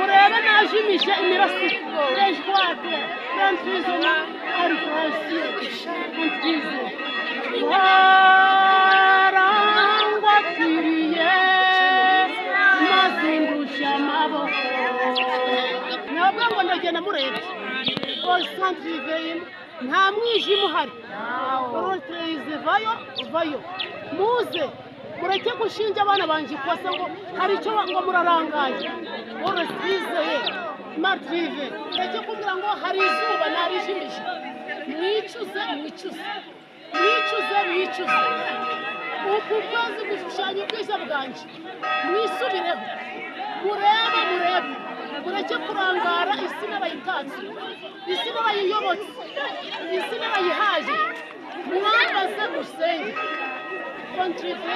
murebe najimisha imirasire ejwate n'antizona arifasiye antize warangwatiriye mazindusha amaboko nabwo ngo ndagenda murebye osantrive nta mwijima uhari orotreize vayo muze mureke gushinja abana banje kwasa ngo hari icyo ngo murarangaye orotrizeye matrive reke kugira ngo hari izuba narijimije mwicuze uku kwezi gushushanya ubwiza bwanje mwisubireho murebe mureke kurangara isi n'abayitatse isi n'abayiyobotse isi n'abayihaje mwambaze musenge kontrive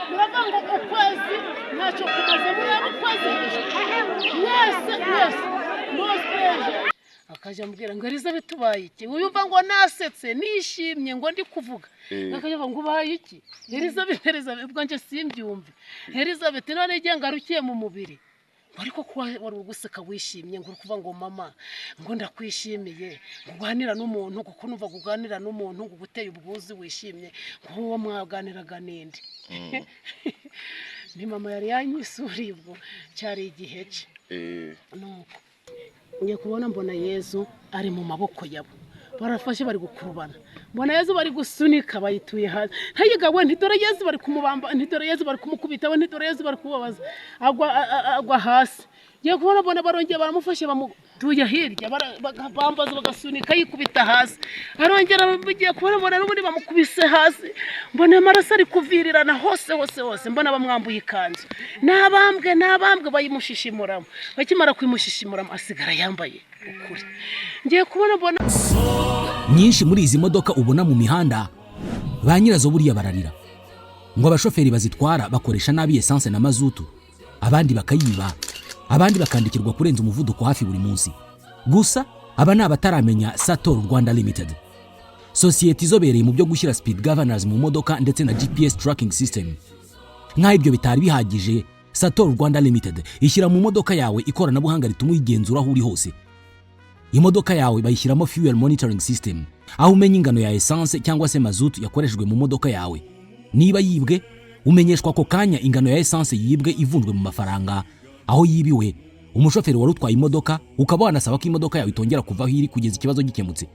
muravuga ngo ukwezi ntacyo kumaze murebe ukwezi mwese mospeje akaja mbwira ngo Elizabeth ubaye iki uyumva ngo nasetse nishimye ngo ndi kuvuga akaja ngo ubaye iki Elizabeth bwanje simbyumve Elizabeth none igengarukiye mu mubiri ariko kuba wari uguseka wishimye ngo kuva ngo mama ngo ndakwishimiye kuganira n'umuntu kuko numva kuganira n'umuntu ngo guteye ubwuzi wishimye ngo mwaganiraga ninde ni mama yari yanyisuriye ubwo cyari igihe cye nuko ngiye kubona mbona Yezu ari mu maboko yabo barafashe bari gukurubana mbona Yezu bari gusunika bayituye hasi ntayigabwe ntidore Yezu bari kumubamba ntidore Yezu bari kumukubita we ntidore Yezu bari kubabaza agwa hasi ngiye kubona mbona barongera baramufashe bamutuye hirya bambaza bagasunika yikubita hasi arongera bigiye kubona mbona n'ubundi bamukubise hasi mbona amaraso ari kuvirirana hose mbona bamwambuye ikanzu nabambwe bayimushishimuramo bakimara kwimushishimuramo asigara yambaye ukuri ngiye kubona mbona nyinshi muri izi modoka ubona mu mihanda ba nyirazo buriya bararira ngo abashoferi bazitwara bakoresha nabi essence na mazutu abandi bakayiba abandi bakandikirwa kurenza umuvuduko hafi buri munsi gusa aba ni abataramenya Sator Rwanda Limited societe izobereye mu byo gushyira speed governors mu modoka ndetse na GPS tracking system nk'aho ibyo bitari bihagije Sator Rwanda Limited ishyira mu modoka yawe ikoranabuhanga rituma uyigenzura aho uri hose imodoka yawe bayishyiramo fuel monitoring system aho umenya ingano ya essence cyangwa se mazutu yakoreshejwe mu modoka yawe niba yibwe umenyeshwa ako kanya ingano ya essence yibwe ivunjwe mu mafaranga aho yibiwe umushoferi wari utwaye imodoka ukaba wanasaba ko imodoka yawe itongera kuva aho iri kugeza ikibazo gikemutse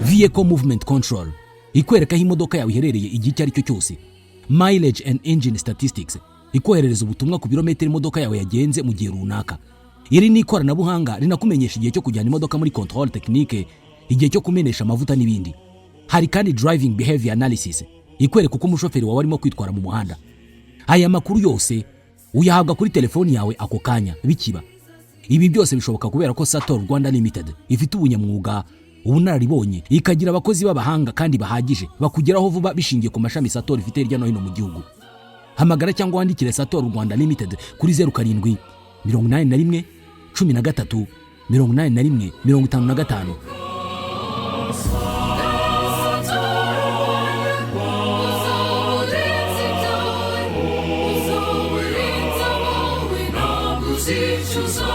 vehicle movement control ikwereka aho imodoka yawe iherereye igihe icyo ari cyo cyose mileage and engine statistics ikoherereza ubutumwa ku birometero imodoka yawe yagenze mu gihe runaka iri ni ikoranabuhanga rinakumenyesha igihe cyo kujyana imodoka muri control technique igihe cyo kumenesha amavuta n'ibindi hari kandi driving behavior analysis ikwereka uko umushoferi wawe arimo kwitwara mu muhanda aya makuru yose uyahabwa kuri telefoni yawe ako kanya bikiba ibi byose bishoboka kubera ko Sator Rwanda Limited ifite ubunyamwuga ubunararibonye ikagira abakozi b'abahanga kandi bahagije bakugeraho vuba bishingiye ku mashami Sator ifite hirya no hino mu gihugu hamagara cyangwa wandikire Sator Rwanda Limited kuri 07 81 13 81 55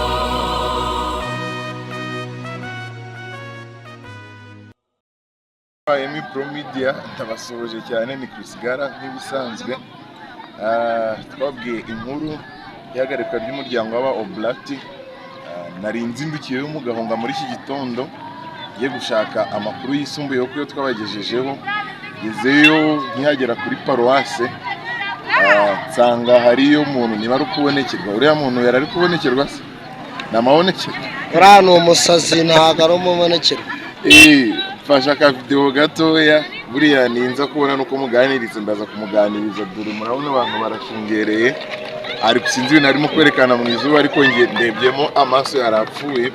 Emi Pro Media tabasoje cyane ni Krisigara nk'ibisanzwe twabwiye inkuru yagareka ry'umuryango w'aba Oblati narinzi ndukiye mu Gahunga muri iki gitondo ye gushaka amakuru yisumbuye yo twabagejejeho gezeyo nkihagera kuri paroisse nsanga hariyo umuntu niba ari kubonekerwa uriya muntu yari ari kubonekerwa se namabonekero urano umusazi ntago ari umubonekerwa fasha ka video gatoya buriya ninza kubona nuko muganiriza ndaza kumuganiriza dore murabona abantu barashungereye ari kusinzi narimo kwerekana mu izuba ariko ngiye ndebyemo amaso yarapfuye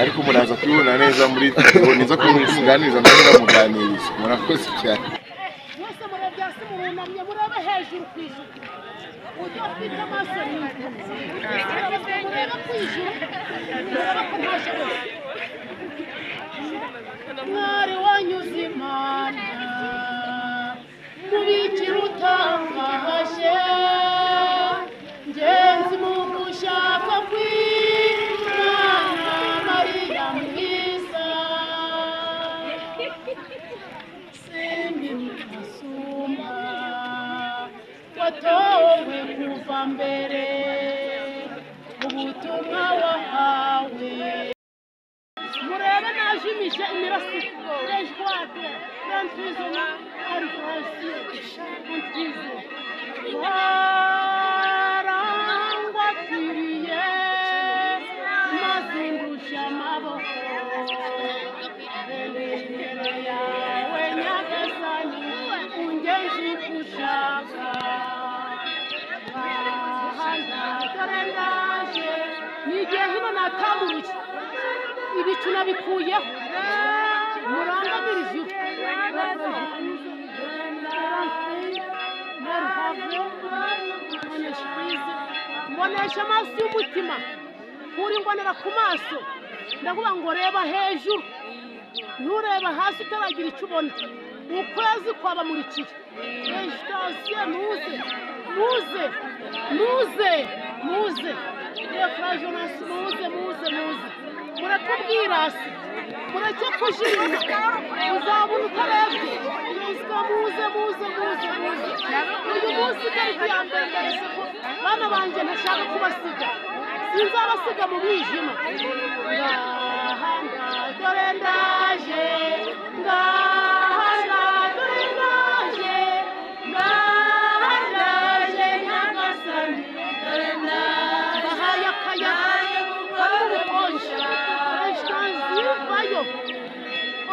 ariko muraza kubibona neza muri video ninza kubona kumuganiriza ndamuganiriza murakoze cyane mwese murabyasi murunamye murabe hejuru kwijuru udafite amaso murebe kwijuru murebe ko ntashoboye mwari wanyuze Imana mubikira utangaje ngenzi mu gushaka kwi mbere ubutumwa wahawe murebe najimishe imirasire ejwate transfizona arifasiyo antize warangwatiriye mazindusha amaboko imbere yawe nyagasani ungenzi gushaka dore ndaje nigiye hino natamuruye ibicu nabikuyeho murangamira ijuru mbonesha amaso y'umutima kuri mbonera ku maso ndavuga ngo reba hejuru ntureba hasi utaragira icyo ubona ukwezi kwabamurikiye vegetation muze refrajonasi muze mureke ubwirasi mureke kujirima uzabona utarebye yiswa muze uyu munsi itariki ya mbere ndahise ko bana banjye ntashaka kubasiga sinzabasiga mu mwijima dore ndaje nyagasani dore ndaje bahaye akayaga k'ubukonje vayo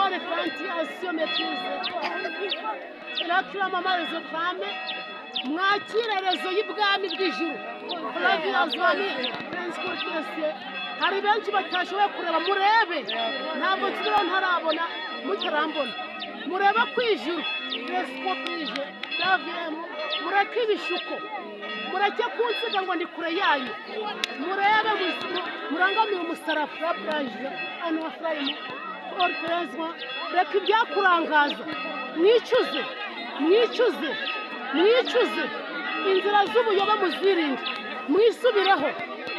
ore fanti asiyo metize irakiraamamarizo kame mwakire rezo y'ubwami bw'ijuru ravirazoni transportation hari benshi batashoboye kureba murebe ntabwo turiho ntarabona mutarambona murebe kwijuru resipopije raviyemu mureke ibishuko mureke kunsiga ngo ndi kure yanyu murebe murangamire umusaraba rapuraje anu wafurayimu oriterezwa reka ibyakurangaza mwicuze inzira z'ubuyobe muzirinde mwisubireho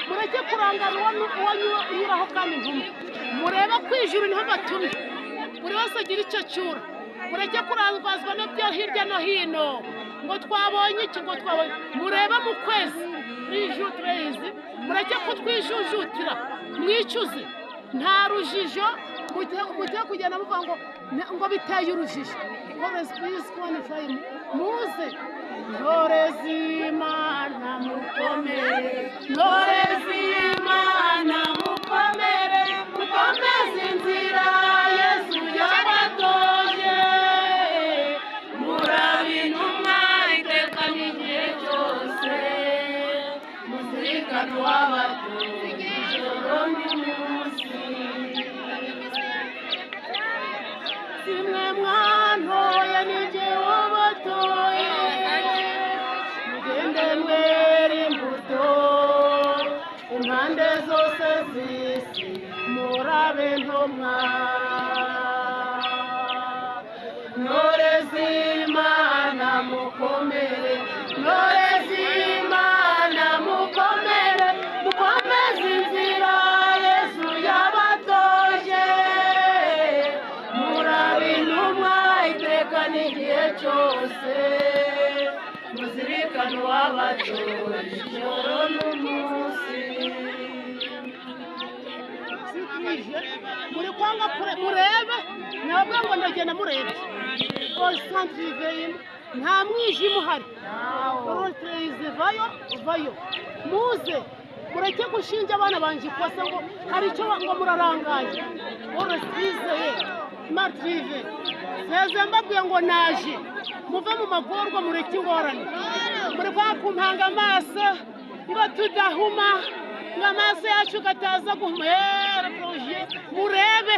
mureke kurangara uwanyuraho kandi ntumwe murebe kwijuru niho batumye buri wese agira icyo cyura mureke kurangazwa n'ibyo hirya no hino ngo twabonye iki ngo twabonye murebe mu kwezi rijuturezi mureke kutwijujutira mwicuze nta rujijo mujye kugenda muvuga ngo biteye urujijo muze ntore z'Imana mukomere mukomeze inzira Yesu yabatoje murabe intumwa iteka n'igihe cyose muzirikane uwabatoje ijoro n'umunsi simwe mwantoye nijye wabatoye mugende mwera imbuto impande zose z'isi murabe ntumwa ntore z'Imana mukomere ntore z'Imana mukomere mukomeze inzira Yesu yabatoje murabe intumwa iteka n'igihe cyose muzirikane uwabatoje ijoro n'umunsi muri kwanga murebe nabwo ngo ndagenda murebe nta mwijima uhari orotirize vayo muze mureke gushinja abana banjye ikosa ngo hari icyo ngo murarangaye orotirize matrive seze mbabwiye ngo naje muve mu magorwa mureke ingorane muri kwanga kumpanga amaso niba tudahuma ngo amaso yacu gataza guhumera proje murebe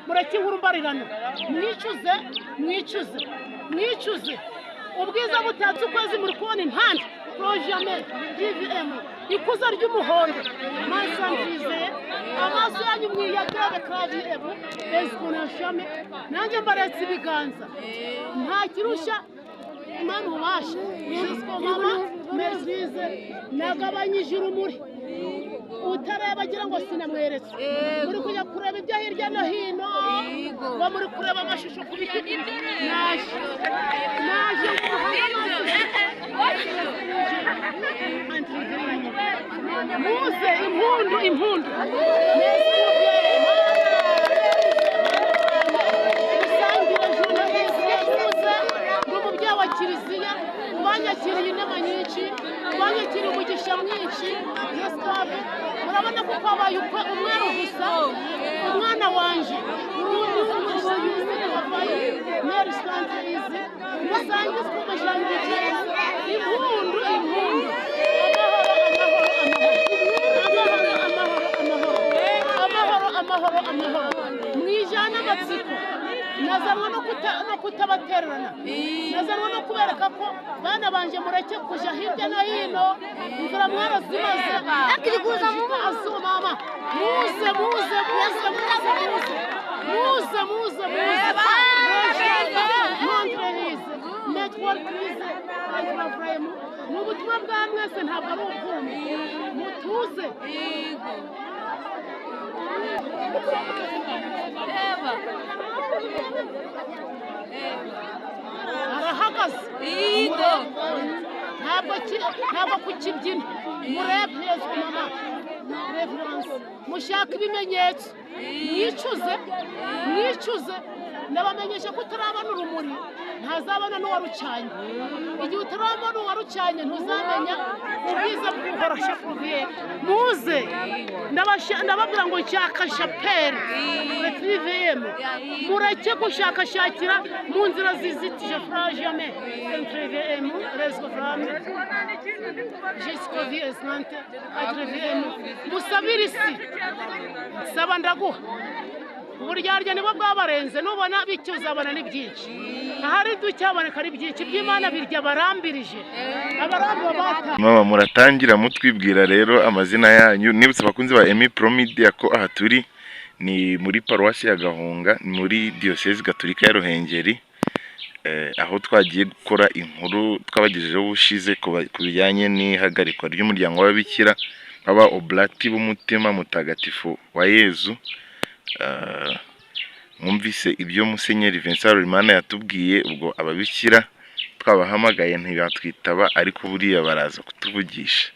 mureke inkuru mbarirano mwicuze ubwiza butatse ukwezi muri kubona impande projame DVM ikuza ry'umuhondo masangize amaso yanyu mwiyagirabe KVM esponashame nanjye mbaretse ibiganza nta kirusha Imana ubasha Yesu mama mezize nagabanyije urumuri utareba agira ngo sinamweretse muri kujya kureba ibyo hirya no hino ngo muri kureba amashusho ku biti naje muze impundu usangire journaliste muze n'umubyeyi wa kiliziya banyakiriye inama nyinshi banyakiriye umugisha mwinshi yesitabe murabona ko kwabaye umwana gusa umwana wanje umugisha yuzuye wabaye Mary Santaize musangize kumujyana impundu amahoro mwijana amatsiko nazanwa no kutabatererana nazanwa no kubereka ko bana banje mureke kuja hirya no hino inzira mwarazimaze akiri kuza mu mama muze network ize Ibrahim n'ubutumwa bwa mwese ntabwo ari ubwumwe mutuze arahagaze ntabwo kukibyina murebe yesu mama reference mushaka ibimenyetso mwicuze ndabamenyesha ko utarabona urumuri ntazabona n'uwarucanye igihe utarabona uwarucanye ntuzamenya ubwiza bw'uhoraho kubiye muze ndababwira ngo nshaka chapelle retriveyemo mureke gushakashakira mu nzira zizitije frajame retriveyemo resgoframe jusqu'au vie esnante retriveyemo musabirisi saba ndaguha uburyarya nibo bwabarenze nubona bityo uzabona ni byinshi ahari ducyaboneka ari byinshi by'Imana birya barambirije abarambo bata mama muratangira mutwibwira rero amazina yanyu nibutse abakunzi ba Emi Pro Media ko aha turi ni muri paruwasi ya Gahunga muri diocese gatolika ya Ruhengeri aho twagiye gukora inkuru twabagejejeho ubushize ku bijyanye n'ihagarikwa ry'umuryango w'ababikira baba oblati b'umutima mutagatifu wa Yezu. Mwumvise ibyo Musenyeri Vincent Rulimana yatubwiye ubwo ababikira twabahamagaye ntibatwitaba ariko buriya baraza kutuvugisha.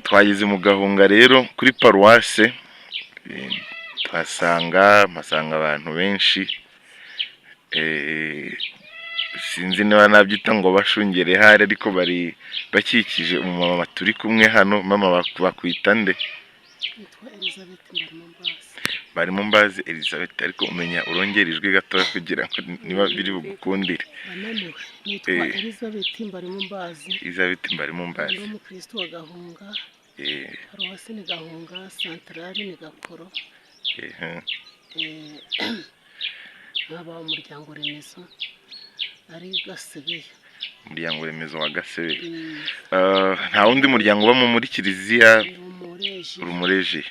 Twageze mu Gahunga rero kuri paruwase mpasanga abantu benshi sinzi niba nabyita ngo bashungere hari ariko bari bakikije umumama turi kumwe hano. Mama bakwita nde? Bari mu mbazi Elizabeth ariko umenya urongera ijwi gato kugira ngo niba biri bugukundire. Nitwa Elizabeth mbari mu mbazi. Elizabeth mbari mu mbazi. Ndi Kristo wa Gahunga. Paruwasi ni Gahunga, Santarari ni Gakoro. Nkaba umuryango remezo ari Gasebe. Umuryango remezo wa Gasebe. Nta wundi muryango uba muri kiliziya Umureji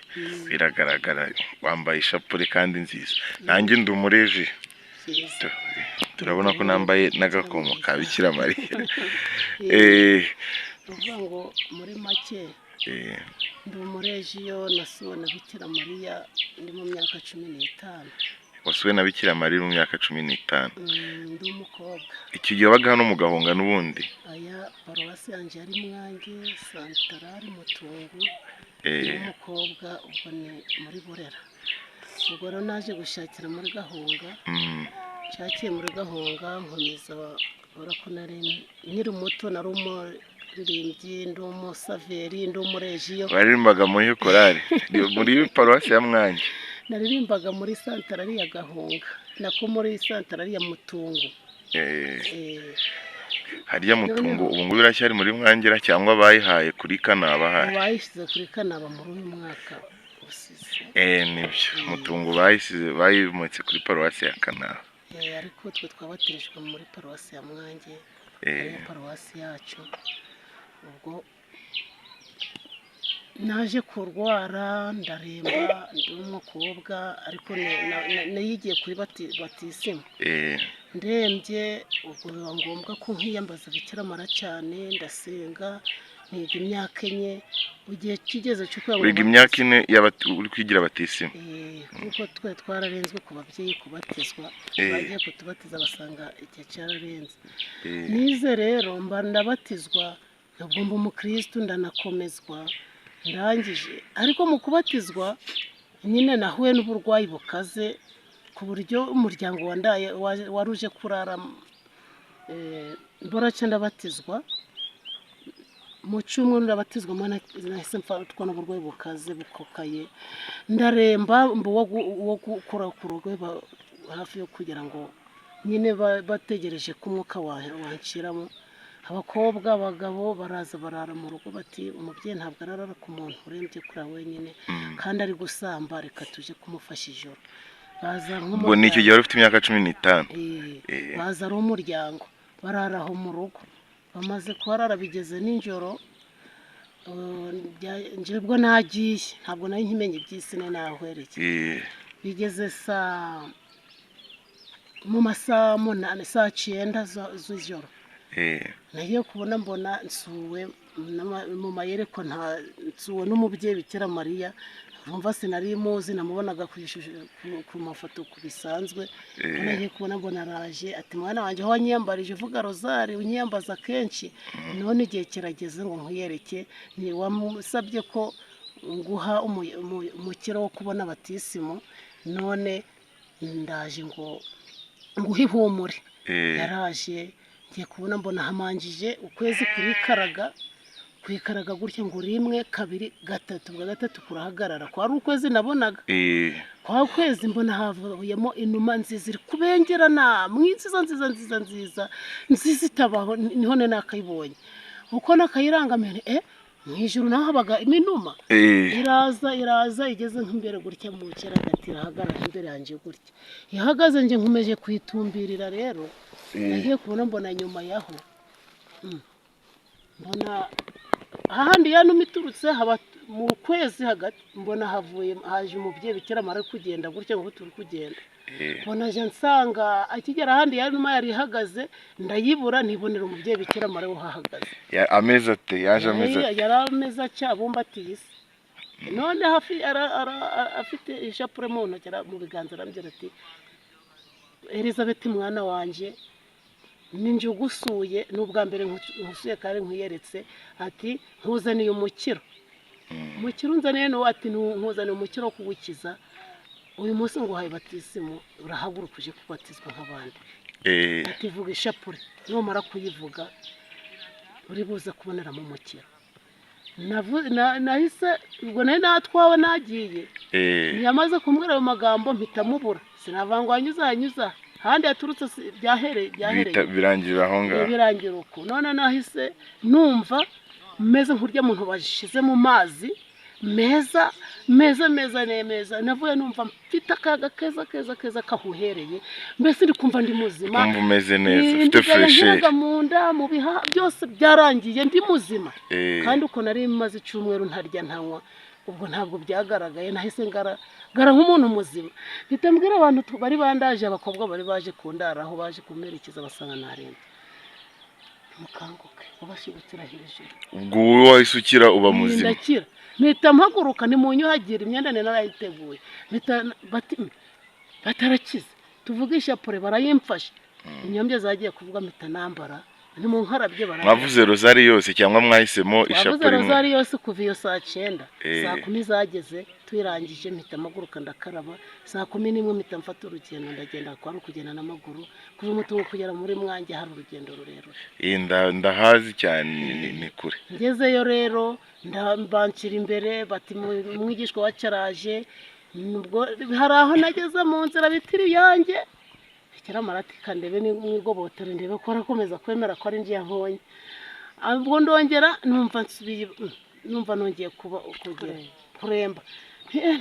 biragaragara wambaye ishapure kandi nziza. Nanjye ndi umureji turabona ko nambaye n'agakomo ka Bikira Mariya. Uvuga ngo muri make ndi umureji yo nasuwe na Bikira Mariya ndi mu myaka 15. Wasuwe na Bikira Mariya mu myaka 15. Ndi umukobwa. Icyo gihe wabaga hano mu Gahunga n'ubundi? Aya paruwasi yanjye ari Mwange, Santarari Mutungu. Umukobwa ubwo ni muri Burera. Ubwo rero naje gushakira muri Gahunga. Cyakiye muri Gahunga nkomeza urakonare nkiri muto nari umuririmbyi ndi umusaveri ndi umurejiyo. Waririmbaga muri korali muri paruwasi ya Mwange? Naririmbaga muri Santarari ya Gahunga nako muri Santarari ya Mutungu. Hariya Mutungu ubu ngubu iracyari muri Mwangira cyangwa bayihaye kuri Kanaba? Bayishyize kuri Kanaba muri uyu mwaka usize. Nibyo Mutungu bayimutse kuri paruwasi ya Kanaba. Ariko twe twabatirijwe muri paruwasi ya Mwange paruwasi yacu. Ubwo naje kurwara ndaremba ndi umukobwa ariko nayigiye kuri batisima. Ndembye ubwo biba ngombwa ko nkiyambaza Bikira Mariya cyane ndasenga niga imyaka 4 ugiye kigeze cyo kwanga wiga imyaka 4 uri kwigira abatisimu kuko twe twararenzwe ku babyeyi kubatizwa bagiye kutubatiza basanga igihe cyararenze nize rero mba ndabatizwa nabwo mba umukristo ndanakomezwa ndangije ariko mu kubatizwa nyine nahuye n'uburwayi bukaze ku buryo umuryango wandaye waruje kurara mbora ndabatizwa mu cyumweru ndabatizwa nahise mfatwa n'uburwayi bukaze bukokaye ndaremba wo gukora ku rugo hafi yo kugira ngo nyine bategereje ko umwuka wanciramo abakobwa abagabo baraza barara mu rugo bati umubyeyi ntabwo arara ku muntu urembye kuri wenyine kandi ari gusamba reka tuje kumufasha ijoro baza ngo nicyo gihe ufite imyaka 15 baza ari umuryango bararaho mu rugo bamaze kuharara bigeze ninjoro njebwo nagiye ntabwo nari nkimenye iby'isi nahwerekeye bigeze mu masaha 8 saa 9 z'ijoro nagiye kubona mbona nsuwe mu mayereko nsuwe n'umubyeyi Bikira Mariya umva sinari muzi namubonaga ku mafoto ku bisanzwe nagiye kubona mbona araje ati mwana wanje aho wanyiyambarije uvuga rozari unyiyambaza kenshi none igihe kirageze ngo nkuyereke ni wamusabye ko nguha umukiro wo kubona abatisimu none ndaje ngo nguhe ihumure yaraje ngiye kubona mbona hamanjije ukwezi kwikaraga gutya ngo 1 2 3 bwa gatatu kurahagarara kwa ari ukwezi nabonaga kwa kwezi mbona havuyemo inuma nziza iri kubengerana nziza itabaho niho nakayibonye uko nakayirangamiye mwijuru naho habaga inuma iraza igeze nk'imbere gutya mu kiragati irahagarara imbere yanjye gutya ihagaze nje nkomeje kwitumbirira rero nagiye kubona mbona nyuma yaho mbona ahandi yanumiturutse haba mu kwezi hagati mbona haje umubyeyi Bikira Mariya kugenda gutya ngo turi kugenda mbona je nsanga akigera ahandi yanuma yari ihagaze ndayibura nibonera umubyeyi Bikira Mariya uhahagaze ameza ate yaje ameza yari ameza cyabumbatiye isi none hafi afite ishapure mu ntoki mu biganza arambye ati Elizabeth mwana wanje ninje ugusuye n'ubwa mbere nkusuye kandi nkuyeretse ati nkuzaniye umukiro unzaniye no ati nkuzaniye umukiro wo kugukiza uyu munsi ngo haye batisimu urahaguruka uje kubatizwa nk'abandi ati vuga ishapure numara kuyivuga uri buze kubonera mu mukiro nahise ubwo nari natwawe nagiye yamaze kumbwira ayo magambo mpita mubura sinavangwanyuza handi yaturutse byahereye birangira aho ngaho birangira uko none nahise numva meze nkurya muntu bashize mu mazi meza navuye numva mfite akaga keza kahuhereye mbese ndi kumva ndi muzima kumva umeze neza ufite fresh mu nda mu biha byose byarangiye ndi muzima kandi uko nari maze icyumweru ntarya ntanywa ubwo ntabwo byagaragaye nahise ngara nk'umuntu muzima bitambwira abantu bari bandaje abakobwa bari baje kundaraho baje kumerekeza basanga naremba mukanguke ubashibukira hejuru ubwo wowe wayisukira uba muzima ndakira mpita mpaguruka ni mu nyuhagira imyenda narayiteguye batarakize tuvuga ishapure barayimfasha inyombye zagiye kuvuga mpita nambara ni mu nkarabye mwavuze rozari yose cyangwa mwahisemo ishapure mwavuze rozari yose kuva iyo saa 9 saa 10 zageze twirangije mpita maguruka ndakaraba saa 11 mpita mfata urugendo ndagenda kwa kugenda n'amaguru kuva umutungo kugera muri mwanjye hari urugendo rurerure ndahazi cyane ni kure ngezeyo rero ndambancira imbere bati mwigishwa wacaraje nubwo hari aho nageze mu nzira bitiri yanjye Bikira Mariya kandebe ni mwigobotera ndebe ko arakomeza kwemera ko ari ngiye nkonye ubwo ndongera numva nongeye kuremba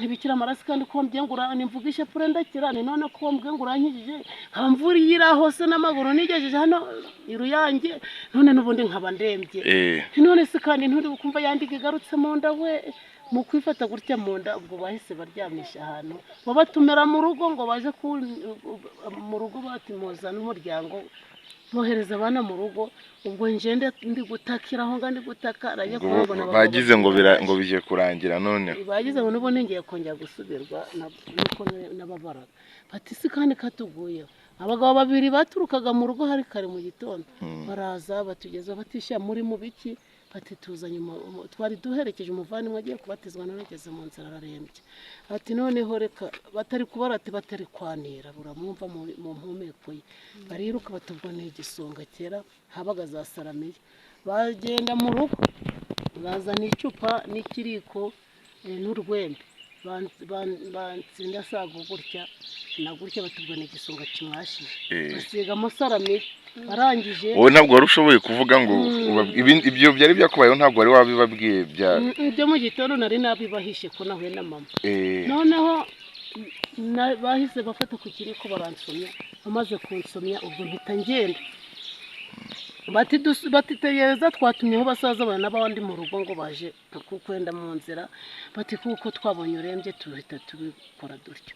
Bikira Mariya kandi ko mbye nimvuga ishapure ndakira ni none ko mbwe nkijije nkamvura yira hose n'amaguru nigejeje hano iruyange none nubundi nkaba ndembye none se kandi nturi bukumva yandiga igarutse mu nda we mu kwifata gutya mu nda ubwo bahise baryamisha ahantu babatumira mu rugo ngo baje mu rugo batimoza n'umuryango mwohereza abana mu rugo ubwo ngende ndi gutakiraho ngandi gutaka araje kubona bagize ngo bije kurangira none bagize ngo nubo ngiye kongera gusubirwa nuko nababaraga bati si kandi katuguye abagabo babiri baturukaga mu rugo hari kare mu gitondo baraza batugeza batisha muri mu biki ati tuzanye twari duherekeje umuvandimwe agiye kubatizwa n'urugeze mu nzira ararembye ati noneho reka batari kubara ati batari kwanira buramwumva mu mpumeko ye bariruka batubwo n'igisonga kera habaga za saramiye bagenda mu rugo bazana icupa n'ikiriko n'urwembe bansinda sago gutya na gutya batubwo n'igisonga kimwashije basigamo saramiye barangije wowe ntabwo wari ushoboye kuvuga ngo ibyo byari byakubayeho ntabwo wari wabibabwiye ibyo mu gitondo nari nabibahishe ko nahuye na mama noneho bahise bafata ku kiriko baransomya bamaze kunsomya ubwo mpita ngenda batitegereza twatumyeho basaza bana n'abandi mu rugo ngo baje kukwenda mu nzira bati kuko twabonye urembye tuhita tubikora dutyo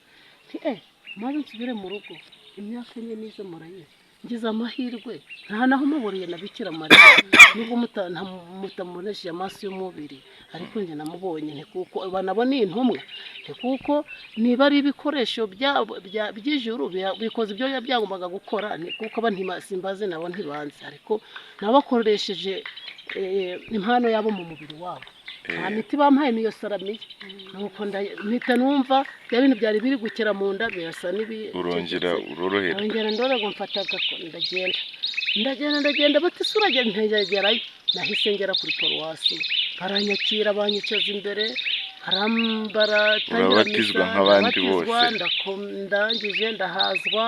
maze nsubire mu rugo imyaka nye nize murayizi ngize amahirwe nta naho muburiye na Bikira Mariya nubwo mutamunesheje amaso y'umubiri ariko njye namubonye nti kuko banabona intumwa nti kuko niba ari ibikoresho by'ijuru bikoze ibyo byagombaga gukora ni kuko simbaze nabo ntibanze ariko nabakoresheje impano yabo mu mubiri wabo nta miti bampaye niyo saramiye nuko mpita numva bya bintu byari biri gukera mu nda birasa urongera urorohera ndorego mfata ndagenda bati suragenda ntegerayo nahise ngera kuri paruwasi baranyakira banyicaza imbere urabatizwa nk'abandi bose ndangije ndahazwa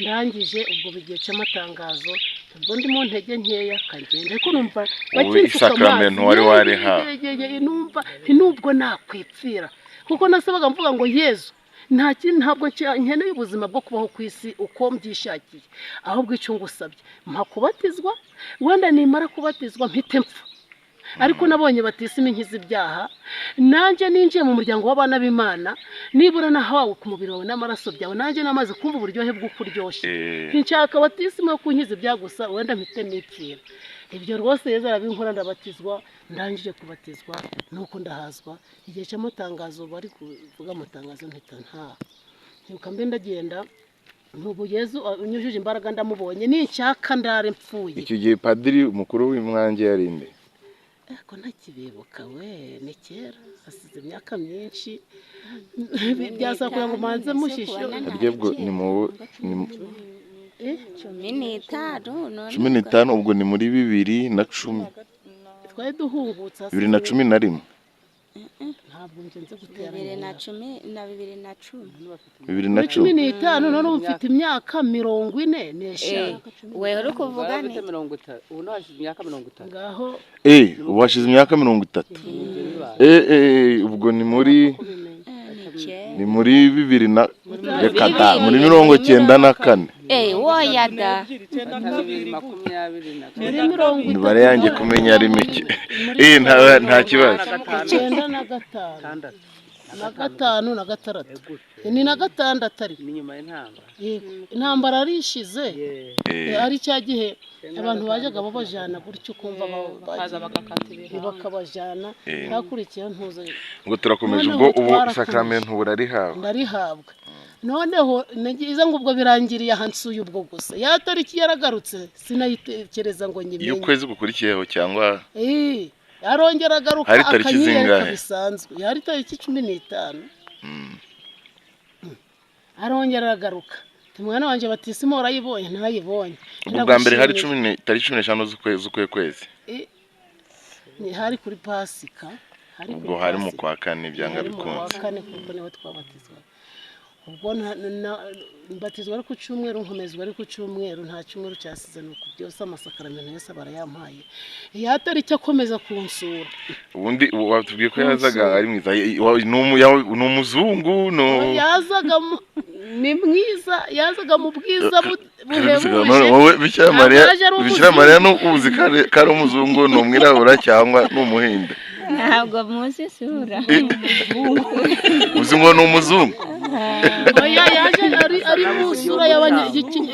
ndangije ubwo bigiye cy'amatangazo ubwo ndimo ntege nkeya kagenda ariko numva bakisakramento wari warehawe numva nubwo nakwipfira kuko nasabaga mvuga ngo Yezu ntabwo nkeneye ubuzima bwo kubaho ku isi uko mbyishakiye ahubwo icyo ngusabye mpa kubatizwa wenda nimara kubatizwa mpite mpfa ariko nabonye batisima inkiza ibyaha nanjye ninjiye mu muryango w'abana b'Imana nibura nahawe ku mubiri wawe n'amaraso byawe nanjye namaze kumva uburyohe bw'ukuryoshye nshaka batisima yo kunkiza ibyaha gusa wenda mpite nipfira ibyo rwose Yezu arabinkora ndabatizwa ndangije kubatizwa nuko ndahazwa igihe cy'amatangazo bari kuvuga amatangazo mpita ntuka mbe ndagenda nubu Yezu unyujuje imbaraga ndamubonye n'icyaka ndare mpfuye icyo gihe padiri mukuru w'imwange yarinde ko ntakibibuka we ni kera hasize imyaka myinshi byasakura ngo manze mushisho ryebwo ni mu 15 ubwo ni muri 2010 twari duhungutse 2011 ntabwo ngenze guteranya 2010 none ufite imyaka 40 wewe uri kuvuga ni 30 ubu nashize imyaka 30 ngaho washize imyaka 30 ubwo ni muri 2009 muri 94 woya da nibare yanjye kumenya ari mike nta kibazo 9 na gatanu na gatandatu ni na gatandatu ari inyuma y'intambara intambara arishize ari cya gihe abantu bajaga babajana gutyo kumva baza bakabajana hakurikiye ntuze ngo turakomeje ubwo ubu sakramento burarihawe ndarihabwa noneho nagize ngo ubwo birangiriye ahansuye ubwo gusa ya tariki yaragarutse sinayitekereza ngo nyimenye y'ukwezi gukurikiyeho cyangwa arongera agaruka akanyereka bisanzwe yari tariki 15 arongera agaruka umwana wanje batisimo urayibonye ntayibonye ubwa mbere hari 15 z'ukwezi ni hari kuri Pasika ubwo hari mu kwa kane byanga bikunze kwa kane kuko niho twabatizwa ubwo mbatizwa ari ku cyumweru nkomezwa ari ku cyumweru nta cyumweru cyasize nuko byose amasakramento yose barayampaye yatariki akomeza kunsura ubundi watubwiye ko yazaga ari mwiza ni umuzungu no yazaga ni mwiza yazaga mu bwiza buhebuje wowe Bikira Mariya no uzi kare umuzungu no mwirabura cyangwa n'umuhinde ntabwo muzi sura uzi ngo ni umuzungu oya yaje ari mu sura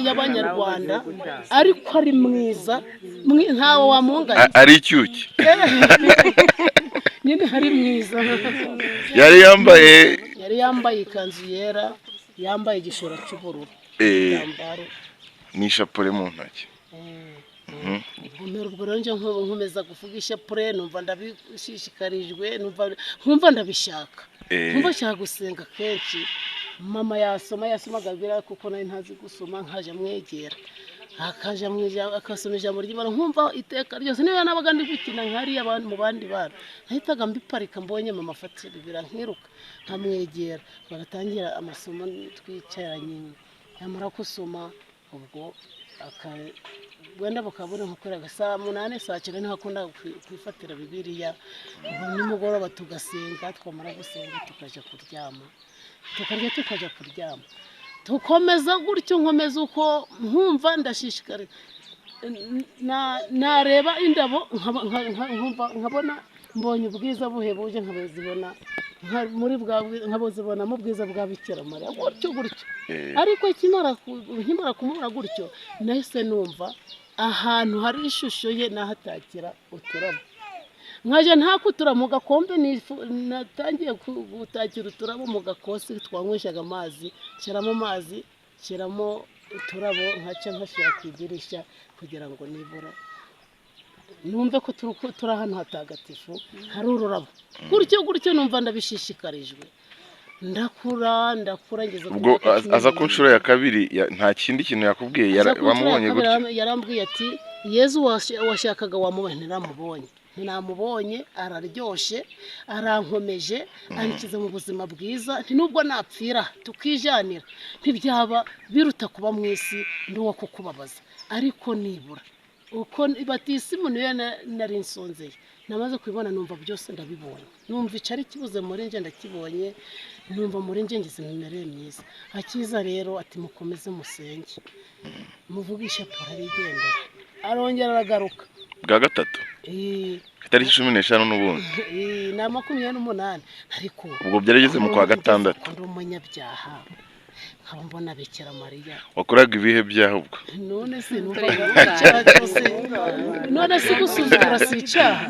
y'abanyarwanda ariko ari mwiza ntawe wamunganya ari icyuki nyine hari mwiza yari yambaye ikanzu yera yambaye igishora cy'ubururu yambaro n'ishapure mu ntoki ubwo rero nje nkomeza kuvuga ishapure numva ndabishishikarijwe numva ndabishaka numva nshaka gusenga kenshi mama yasomaga bira kuko nari ntazi gusoma nkaje mwegera akasoma ijambo ry'Imana nkumva iteka ryose niyo nabaga ndi gukina nkari abantu mu bandi bana nahitaga mbiparika mbonye mama afatira bira nkiruka nkamwegera bagatangira amasomo twicaranye yamara gusoma ubwo wenda bakabona nkukorera saa 8 saa 9 niho akunda kwifatira bibiliya nimugoroba tugasenga twamara gusenga tukaja kuryama tukaja kuryama tukomeza gutyo nkomeza uko nkumva ndashishikara nareba indabo nkabona mbonye ubwiza buhebuje nkabazibona muri nkabozibona mu bwiza bwa Bikira Mariya gutyo ariko nkimara kumubona gutyo nahise numva ahantu hari ishusho ye nahatakira uturabo nkaje ntakutura mu gakombe natangiye gutakira uturabo mu gakosi twanyweshaga amazi shyiramo uturabo nkashyira ku idirishya kugira ngo nibura numve ko turi ahantu hatagatifu hari ururabo gutyo numva ndabishishikarijwe ndakura ngeze ubwo aza ku nshuro ya kabiri nta kindi kintu yakubwiye bamubonye gutyo yarambwiye ati Yezu washakaga wamubonye ntamubonye araryoshe arankomeje ankiza mu buzima bwiza nubwo napfira tukijanira ntibyaba biruta kuba mu isi nduwo kukubabaza ariko nibura uko batisimu niyo nari nsonzeye namaze kubibona numva byose ndabibonye numva icari kibuze muri nje ndakibonye numva muri nje ngize imimerere myiza akiza rero ati mukomeze musenge muvugisha parabigendera arongera aragaruka bwa gatatu itariki 15 n'ubundi na 28 ariko ubwo byarigeze mu kwa gatandatu ndi umunyabyaha nkaba mbona Bikira Mariya wakoraga ibihe byaho ubwo none se none se gusuzugura si icyaha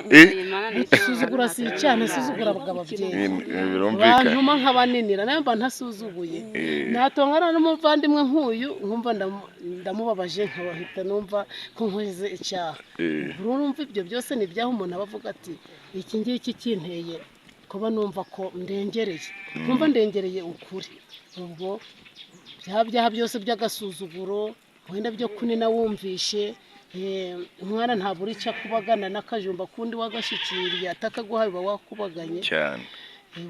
gusuzugura si icyaha nasuzugura ababyeyi bantuma nkabaninira nayo mba ntasuzuguye natongana n'umuvandimwe nk'uyu nkumva ndamubabaje nkabahita numva ko nkoze icyaha urumva ibyo byose ni byaho umuntu abavuga ati iki ngiki kinteye kuba numva ko ndengereye nkumva ndengereye ukuri ubwo byaha byose by'agasuzuguro wenda byo kunina wumvishe umwana ntabura icyo kubagana n'akajumba kundi wagashikiriye atakaguha biba wakubaganye cyane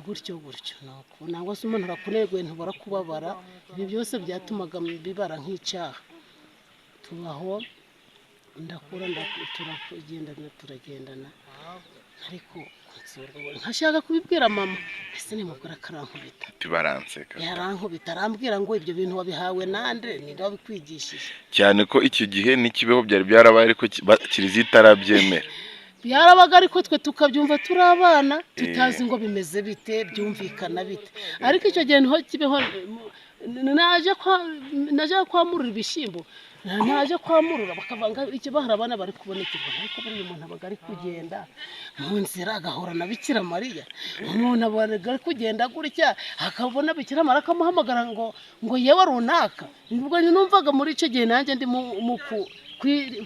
gutyo nuko nangwa se umuntu arakunerwe ntubara kubabara ibi byose byatumaga bibara nk'icyaha tubaho ndakura turagendana ariko nkashaka kubibwira mama ese nimubwira karankubita tibaranseka yarankubita arambwira ngo ibyo bintu wabihawe nande ninde wabikwigishije cyane ko icyo gihe n'ikibeho byari byarabaye ariko Kiliziya itarabyemera byarabaga ariko twe tukabyumva turi abana tutazi ngo bimeze bite byumvikana bite ariko icyo gihe niho kibeho naje kwamurira ibishyimbo naje kwamurura bakavanga ikibahara abana bari kubona ikibona ariko buri muntu abaga ari kugenda mu nzira agahora na Bikira Mariya umuntu abaga ari kugenda gutya akabona Bikira Mariya akamuhamagara ngo yewe runaka nibwo numvaga muri icyo gihe nanjye ndi mu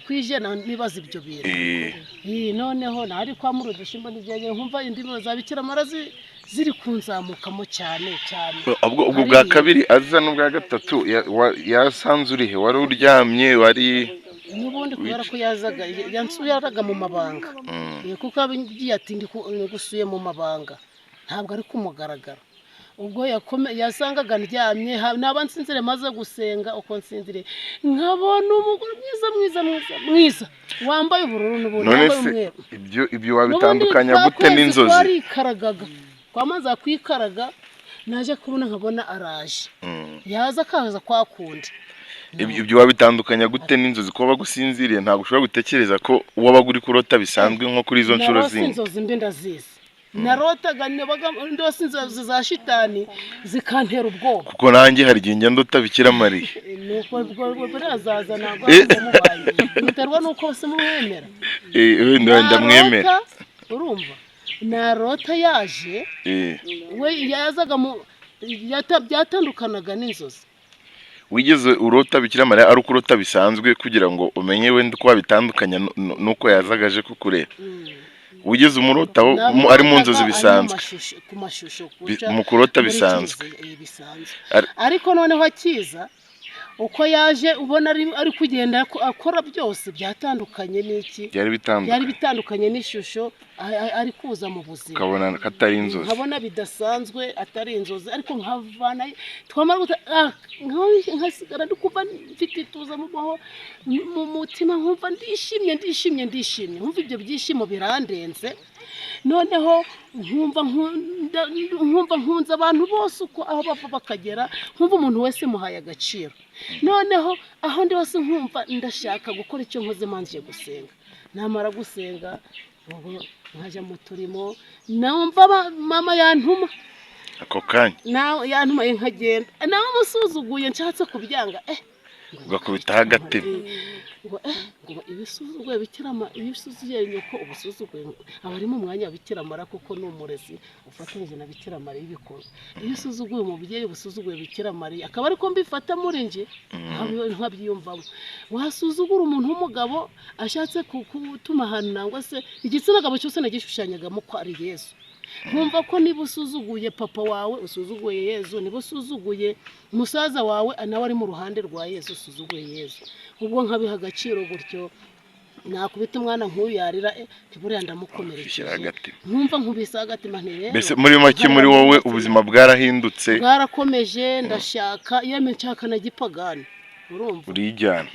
kwijena nibaza ibyo bintu noneho nari kwamurura ibishyimbo n'ibyagera nkumva indimi za Bikira Mariya ziri kunzamukamo cyane ubwo bwa kabiri aza n'ubwa gatatu yasanze urihe wari uryamye wari n'ubundi kubera ko yansubiraga mu mabanga kuko abigiye ati ngusuye mu mabanga ntabwo ari kumugaragara ubwo yasangaga ndyamye naba nsinzire maze gusenga uko nsinzire nkabona umugore mwiza wambaye ubururu n'ubundi wambaye umweru ibyo wabitandukanya gute n'inzozi twarikaraga kwamaze kwikaraga naje kubona nkabona araje yaza akaza kwakundi ibyo wabitandukanya gute n'inzozi ko bagusinziriye ntabwo ushobora gutekereza ko wabaga uri kurota bisanzwe nko kuri izo nshuro zindi inzozi mbi ndazizi narotaga nabaga ndose inzozi za shitani zikantera ubwoba kuko nanjye hari igihe njya ndota Bikira Mariya nuko ubwo birazaza ntabwo mubaye biterwa nuko se muwemera wenda ndamwemera urumva narota yaje we yazaga mu byatandukanaga n'inzozi wigeze urota Bikira Mariya ari ukurota bisanzwe kugira ngo umenye wenda uko wabitandukanya nuko yazagaje kukureba wigeze umurota ari mu nzozi bisanzwe ku mashusho mu kurota bisanzwe ariko noneho akiza uko yaje ubona ari kugenda akora byose byatandukanye n'iki byari bitandukanye n'ishusho ari kuza mu buzima ukabona katari inzozi nkabona bidasanzwe atari inzozi ariko nkavana twamara nkasigara ndikuva mfite ituza mu mutima nkumva ndishimye nkumva ibyo byishimo birandenze noneho nkumva nkunze abantu bose uko aho bava bakagera nkumva umuntu wese muhaye agaciro noneho aho ndi hose nkumva ndashaka gukora icyo nkoze manje gusenga namara gusenga nkajya mu turimo numva mama yantuma ako kanya yantuma nkagenda nawe musuzuguye nshatse kubyanga ugakubitaho agatebe ngo ibisuzuguye ibisuzuguye nyoko ubusuzuguye abari mu mwanya wa Bikira Mariya kuko ni umurezi ufatanyije na Bikira Mariya ibikora iyo usuzuguye umubyeyi ubusuzuguye Bikira Mariya akaba ariko mbifata muri nje nkabyiyumvamo wasuzugura umuntu w'umugabo ashatse gutuma ahantu nangwa se igitsina gabo cyose nagishushyanyagamo ko ari Yesu nkumva ko niba usuzuguye papa wawe usuzuguye Yesu niba usuzuguye musaza wawe nawe ari mu ruhande rwa Yesu usuzuguye Yesu ubwo nkabiha agaciro gutyo nakubita umwana nk'uyu yarira ntiburiya ndamukomerekeje nkumva nkubisa agatima ntere mbese muri make muri wowe ubuzima bwarahindutse bwarakomeje ndashaka yeme nshaka na gipagani urumva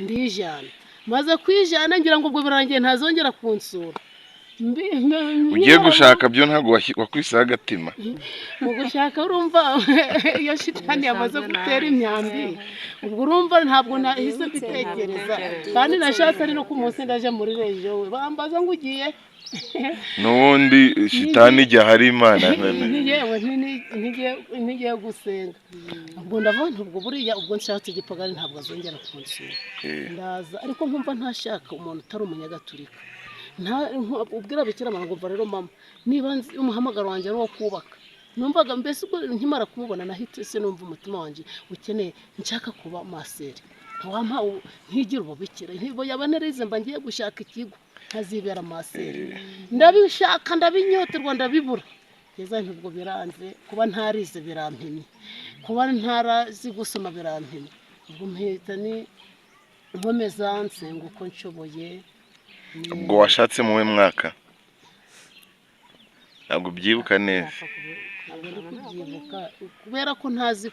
ndijana maze kwijana ngira ngo ubwo birangiye ntazongera kunsura ugiye gushaka byo ntago wakwisaha agatima mu gushaka urumva iyo shitani yamaze gutera imyambi ubwo urumva ntabwo nahise mbitekereza kandi nashatse ari no ku munsi ndaje muri rejo we bambaza ngo ugiye n'ubundi shitani ijya hari Imana yewe ntigiye gusenga ubwo ndavuga ubwo buriya ubwo nshatse igipagani ntabwo azongera kunsura ndaza ariko nkumva ntashaka umuntu utari umunyagatulika ubwira Bikira Mariya ngo rero mama niba umuhamagaro wanjye ari uwo kubaka numvaga mbese ubwo nkimara kumubona nahite se numva umutima wanjye ukeneye nshaka kuba maseri wampa ntigira ububikira ntibo yabanerize mba ngiye gushaka ikigo nkazibera maseri ndabishaka ndabinyoterwa ndabibura keza ntubwo biranze kuba ntarize birampimye kuba ntarazi gusoma birampimye ubwo mpita ni nkomeza nsenga uko nshoboye ubwo washatse muwe mwaka ntabwo byibuka neza kubera ko ntazi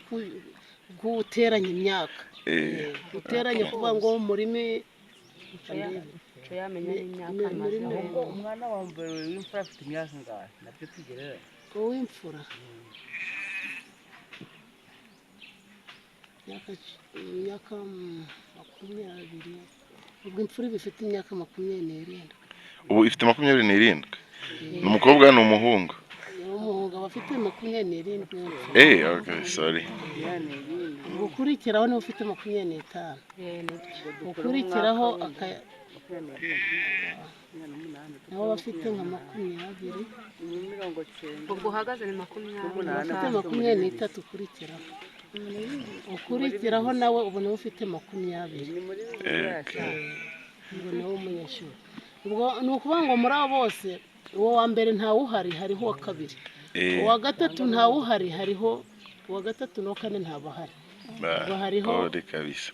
guteranya imyaka guteranya kuvuga ngo murimi umwana wambaye w'imfura afite imyaka ngahe nabyo tugerera uw'imfura imyaka 20 ubwo imfura bifite imyaka 27 ubu ifite 27 ni umukobwa ni umuhungu umuhungu abafite 27 okay sorry ukurikiraho niwe ufite 25 ukurikiraho nawe bafite nka 20 ubwo uhagaze ni 20 bafite 23 ukurikiraho nawe ubu niwe ufite 20 ubwo nawe umunyeshuri ubwo ni ukuvuga ngo muri abo bose uwo wa mbere ntawuhari hariho uwa kabiri uwa gatatu ntawuhari hariho uwa gatatu n'uwa kane ntabahari ubwo hariho kabisa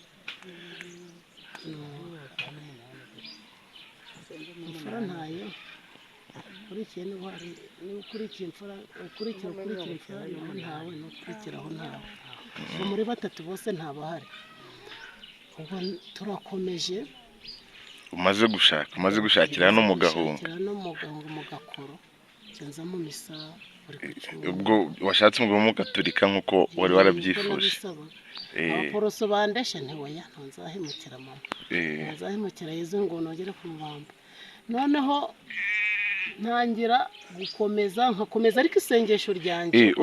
imfura ntayo ukurikiye niba hari niba ukurikiye imfura ukurikira imfura niba ntawe n'ukurikiraho ntawe ubwo muri batatu bose ntabahari ubwo turakomeje umaze gushakira no mu gahunga mu gakoro cyanza mu misa ubwo washatse umugabo w'umugatulika nk'uko wari warabyifuje abaporoso bandesha ntiwoya ntanzahemukira mama ntanzahemukira Yezu ngo nongere kumubamba noneho ntangira gukomeza nkakomeza ariko isengesho ryanjye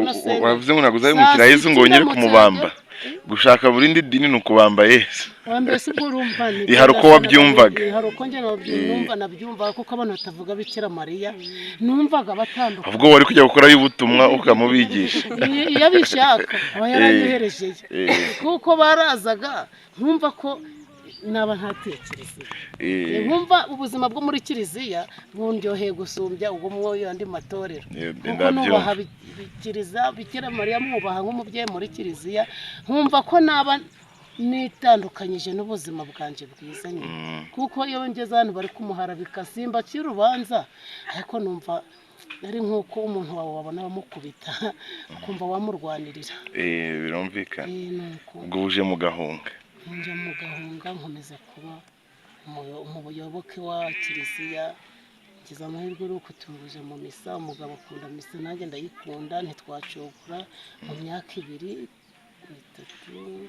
wavuze ngo naguzaye mu Yesu ngo wongere kumubamba gushaka burindi dini nukubamba Yesu mbese ubwo urumva ni hari uko wabyumvaga hari uko njye nabyumva kuko abantu batavuga Bikira Mariya numvaga batandukanye ubwo wari kujya gukora y'ubutumwa ukamubigisha iyo bishaka aba yaranyohereje kuko barazaga nkumva ko naba ntatekereza nkumva ubuzima bwo muri kiliziya bundyoheye gusumbya ubwo mwoyo andi matorero kuko nubaha Bikira Mariya mwubaha nk'umubyeyi muri kiliziya nkumva ko naba nitandukanyije n'ubuzima bwanje bwiza nyine kuko iyo ngeze hano bari kumuhara bikasimba cy'urubanza ariko numva ari nk'uko umuntu wawe wabona bamukubita ukumva wamurwanirira birumvikana ubwo uje mu gahunga njya mu gahunga nkomeza kuba mu buyoboke wa kiliziya ngize amahirwe yo kutunguje mu misa umugabo akunda misa nanjye ndayikunda ntitwacokura mu myaka 2 3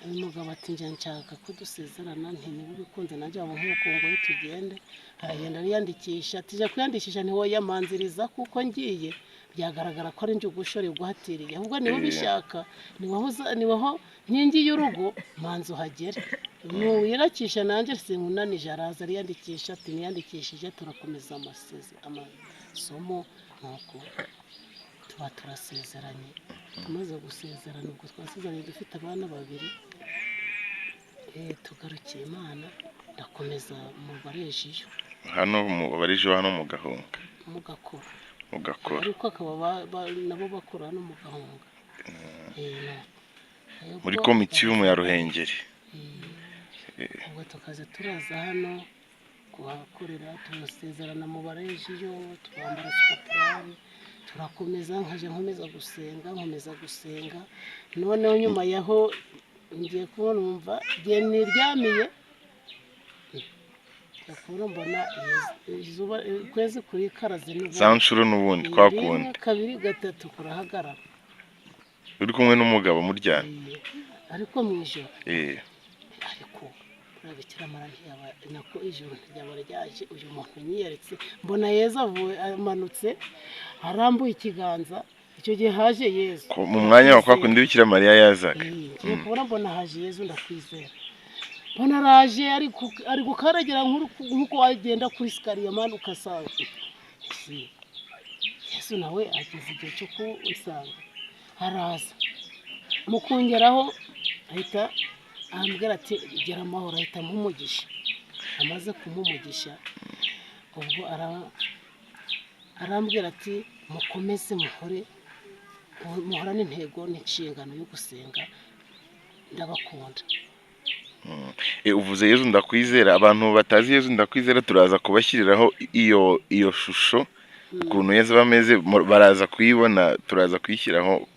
umugabo ati njye nshaka ko dusezerana niba ubikunze nanjye waba nk'uko ngo tugende aragenda ariyandikisha tujya kwiyandikisha ntiwo yamanziriza kuko ngiye byagaragara ko ari njye ugushore guhatiriye ahubwo niba ubishaka niwaho nkingi y'urugo manzi uhagere nuyirakisha nanjye sinkunanije araza ariyandikisha ati niyandikishije turakomeza amasomo nuko tuba turasezeranye tumaze gusezerana ubwo twasezeranye dufite abana 2 tugarukiye Imana ndakomeza mu barejiyo hano mu barejiyo hano mu gahunga mugakora ariko akaba nabo bakora no mu gahunga muri komitium ya Ruhengeri ubwo tukaza turaza hano kuhakorera tumusezerana mu barejiyo twambara sikaprari turakomeza nkomeza gusenga noneho nyuma yaho ngiye kubona umva giye niryamiye yakubona mbona izuba kwezi kuri karaze sanshuro n'ubundi kwakunda 2 3 kurahagarara uri kumwe n'umugabo muryana ariko mwijoro ariko Bikira Mariya nako ijoro ryaba ryaje uyu muntu nyiyeretse mbona Yezu avuye amanutse arambuye ikiganza icyo gihe haje Yezu mu mwanya wa kwakundi Bikira Mariya yazaga mbona haje Yezu ndakwizera mbona araje ari gukaragira nk'uko wagenda kuri sikariye manuka asanga Yezu nawe ageze igihe cyo kusanga araza mukungeraho ahita ambwira ati gira amahoro ahita mpumugisha amaze kumumugisha ubwo arambwira ati mukomeze muhorane intego n'inshingano yo gusenga ndabakunda uvuze Yezu ndakwizera abantu batazi Yezu ndakwizera turaza kubashyiriraho iyo shusho ukuntu Yezu bameze baraza kuyibona turaza kuyishyiraho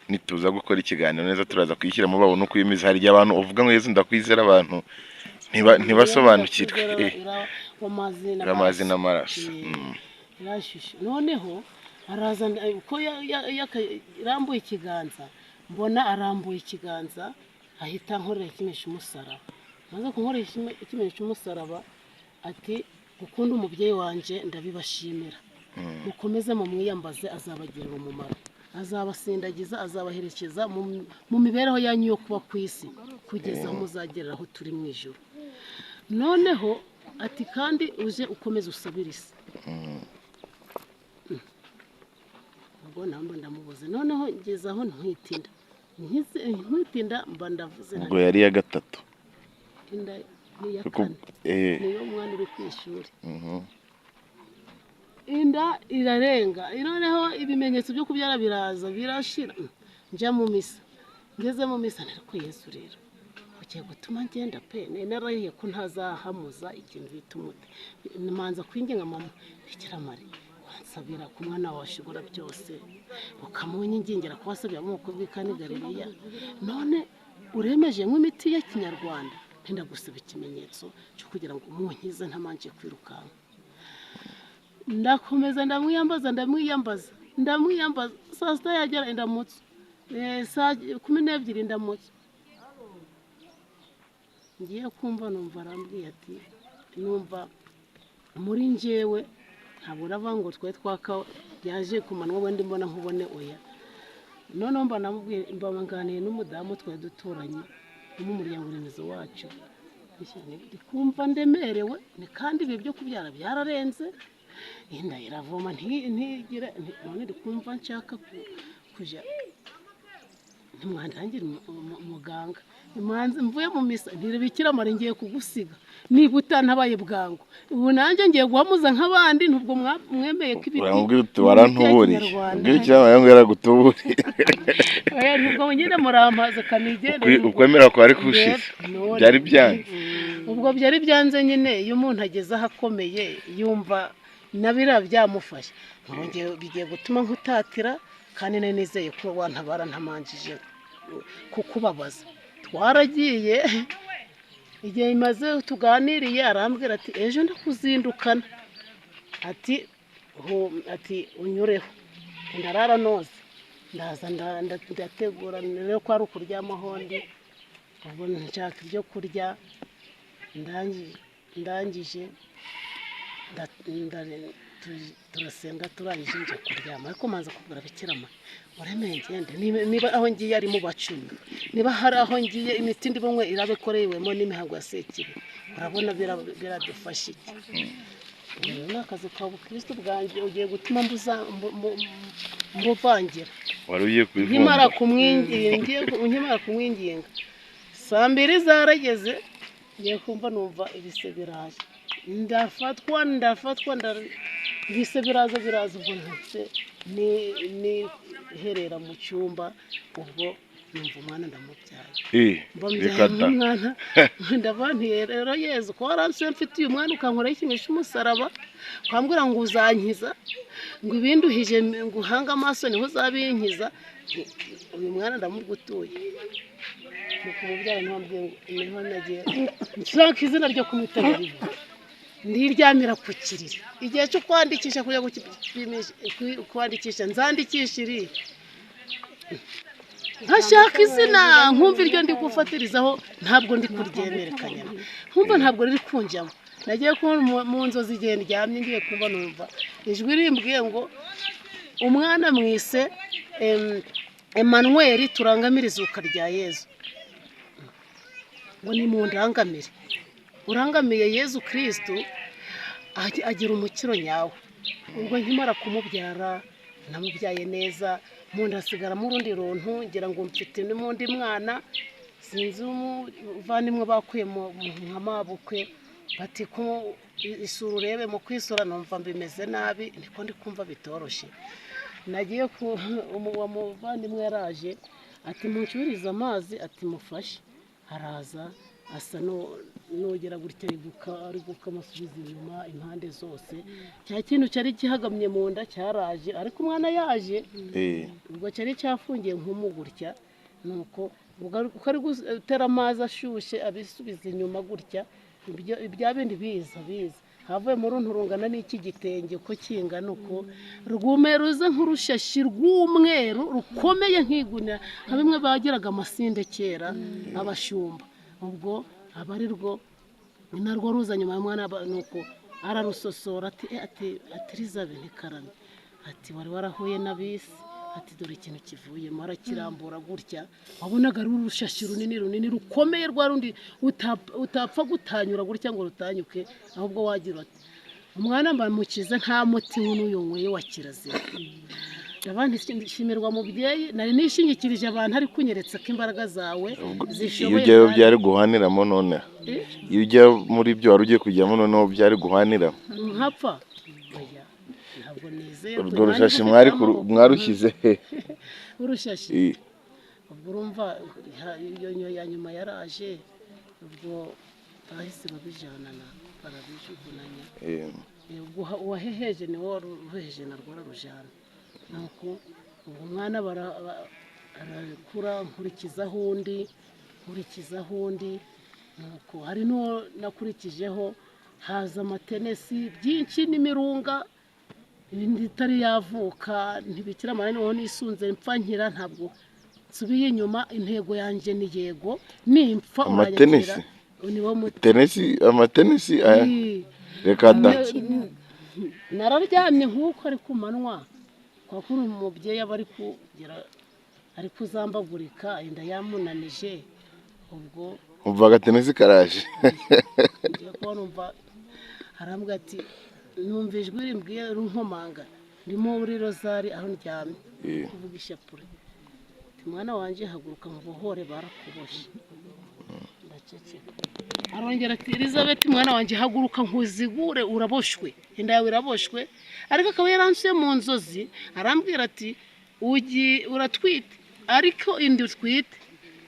nituza gukora ikiganiro neza turaza kuyishyira mu babone uko yimiza hari abantu uvuga ngo Yezu ndakwizera abantu ntibasobanukirwe amazi n'amaraso noneho araza uko yarambuye ikiganza mbona arambuye ikiganza ahita nkorera ikimenyesha umusaraba maze kunkorera ikimenyesha umusaraba ati gukunda umubyeyi wanje ndabibashimira mukomeze mu mwiyambaze azabagirira umumaro azabasindagiza azabaherekeza mu mibereho yanyu yo kuba ku isi kugeza aho muzagerera aho turi mu ijuru noneho ati kandi uje ukomeze usabire isi ubwo namba ndamubuze noneho ngeze aho ntwitinda mba ndavuze ubwo yari ya 3 inda ya 4 niyo mwana uri ku ishuri inda irarenga noneho ibimenyetso byo kubyara biraza birashira njya mu misa ngeze mu misa ariko Yesu rero ugiye gutuma ngenda pe narahiye ko ntazahamuza ikintu bitumuti manza kwinginga mama Bikira Mariya wansabira ku mwana washigura byose ukamunyingingira kubasabira mu kubikani Galileya none uremeje nk'imiti ya kinyarwanda ntenda gusaba ikimenyetso cyo kugira ngo umunkize ntamanje kwirukanka ndakomeza ndamwiyambaza saa sita yagera indamutso saa 12 indamutso ngiye kumva numva arambwiye ati numva muri njyewe ntabwo urava ngo twe twaka yaje kumanwa wenda mbona nkubone oya none mba namubwiye mbabanganiye n'umudamu twe duturanye mu muryango remezo wacu kumva ndemerewe ni kandi ibi byo kubyara byararenze inda iravoma ntigire none ndikumva nshaka kuja ntimwandangira umuganga imanzi mvuye mu misa ntiribikira mare ngiye kugusiga niba utantabaye bwangu ubu nanjye ngiye guhamuza nk'abandi ntubwo mwemeye ko ibiti urambwira uti warantuburiye ubwira cyangwa yango yaragutuburiye oya ntubwo nyine murampaze kanigende ukwemera ko ari kushize byari byanze ubwo byari byanze nyine iyo umuntu ageze ahakomeye yumva nabira byamufasha bigiye gutuma nkutatira kandi nizeye ko wantabara ntamanjije kukubabaza twaragiye igihe imaze tuganiriye arambwira ati ejo ndakuzindukana ati unyureho ndarara noze ndaza ndategura rero ko ari ukuryamaho ndi ubwo nshaka ibyo kurya ndangije turasenga turangije njya kuryama ariko manza kubwira bikirama uremeye ngende niba aho ngiye ari mu bacumi niba hari aho ngiye imiti ndi bumwe irabekorewemo n'imihango ya Sekibi urabona biradufasha iki n'akazi ka bukristo bwanjye ugiye gutuma mbuvangira wari ugiye kwivunga nkimara kumwinginga saa 2 zarageze ngiye kumva numva ibise biraje ndafatwa ibise biraza ubwo ntse ni herera mu cyumba ubwo numva umwana ndamubyaye umwana ndavantiye rero Yezu ko waranse mfite uyu mwana ukankora ikimenyesha umusaraba kwambwira ngo uzankiza ngo ibindi uhije ngo uhanga amaso niho uzabinkiza uyu mwana ndamugutuye nuko umubyara ntambwe niho nagiye nshaka izina ryo kumutera ndiryamira ku kiriri igihe cyo kwandikisha kujya kwandikisha nzandikishiri nkashaka izina nkumva iryo ndi gufatirizaho ntabwo ndi kuryemerekanya nkumva ntabwo riri kunjyamo nagiye kubona mu nzozi igihe ndyamye ngiye kumva numva ijwi rimbwiye ngo umwana mwise Emmanuel turangamira izuka rya Yezu ngo ni mu ndangamire urangamiye Yezu Kristo agira umukiro nyawe ubwo nkimara kumubyara namubyaye neza munda asigaramo urundi runtu ngira ngo mfite n'undi mwana sinzi umuvandimwe bakuye mu nkamabukwe bati ko isura urebe mu kwisura numva mbimeze nabi niko ndi kumva bitoroshye nagiye ku umuvandimwe yaraje ati muncuriza amazi ati mufashe araza asa nogera gutya ariguka amusubiza inyuma impande zose cya kintu cyari kihagamye mu nda cyaraje ariko umwana yaje ubwo cyari cyafungiye nk'umugurya nuko uko ari gutera amazi ashyushye abisubiza inyuma gutya ibya bindi biza havuye muri runturungana n'iki gitenge ko kingana uko rwumeruze nk'urushashi rw'umweru rukomeye nk'igunira nka bimwe bagiraga amasinde kera abashumba ubwo abari rwo ni narwo ruza nyuma y'umwana nuko ararusosora ati Rizabe ntikarame ati wari warahuye n'abisi ati dore ikintu kivuyemo arakirambura gutya wabonaga ari urushashi runini rukomeye rwa rundi utapfa gutanyura gutya ngo rutanyuke ahubwo wagira ati umwana mbamukiza nta muti n'uyonyweye wa kirazira abandi shimirwa mubyeyi nari nishingikirije abantu ari kunyeretse ko imbaraga zawe zishoboye iyo byari guhaniramo none iyo ujya muri byo wari ugiye kujyamo noneho byari guhanira nkapfa ntabwo nizeye urwo rushashi mwarushyize urushashi ubwo urumva iyo ya nyuma yaraje ubwo bahise babijana barabijugunanya uwaheheje ni wo waruheje narwo ararujana nuko umwana arakura nkurikizaho undi nuko hari no nakurikijeho haza amatenesi byinshi n'imirunga ibindi itari yavuka ntibikira amarani wowe nisunze mpfa nkira ntabwo nsubiye inyuma intego yanjye ni yego nimpfa uranyakira amatenesi aya reka da nararyamye nk'uko ari ku manywa kwa kuri umubyeyi aba ari kuzambagurika inda yamunanije ubwo umvaga tenisi karaje ngiye kubona umva arambwira ati numva ijwi rimbwiye runkomanga ndimo muri rozari aho ndyamye kuvuga ishapure mwana wanje haguruka mu buhore barakuboshye ndaceceka arongera ati Elizabeth mwana wanje haguruka nkuzigure uraboshwe inda yawe iraboshwe ariko akaba yaransuye mu nzozi arambwira ati uratwite ariko indi utwite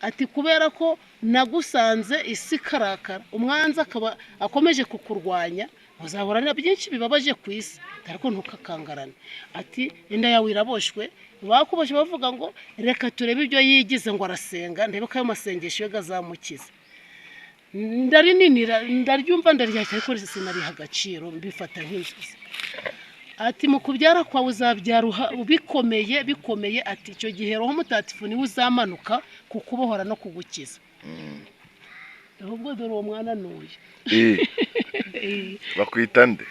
ati kubera ko nagusanze isi karakara umwanza akaba akomeje kukurwanya muzahura na byinshi bibabaje ku isi ariko ntukakangarane ati inda yawe iraboshwe bakuboshye bavuga ngo reka turebe ibyo yigize ngo arasenga ndebe ko ayo masengesho yo gazamukiza ndaryumva ndaryashya ariko sinariha agaciro mbifata nk'inzozi ati mu kubyara kwawe uzabyara bikomeye ati icyo gihe roho mutatifu niwe uzamanuka kukubohora no kugukiza ahubwo dore uwo mwana nuye bakwita nde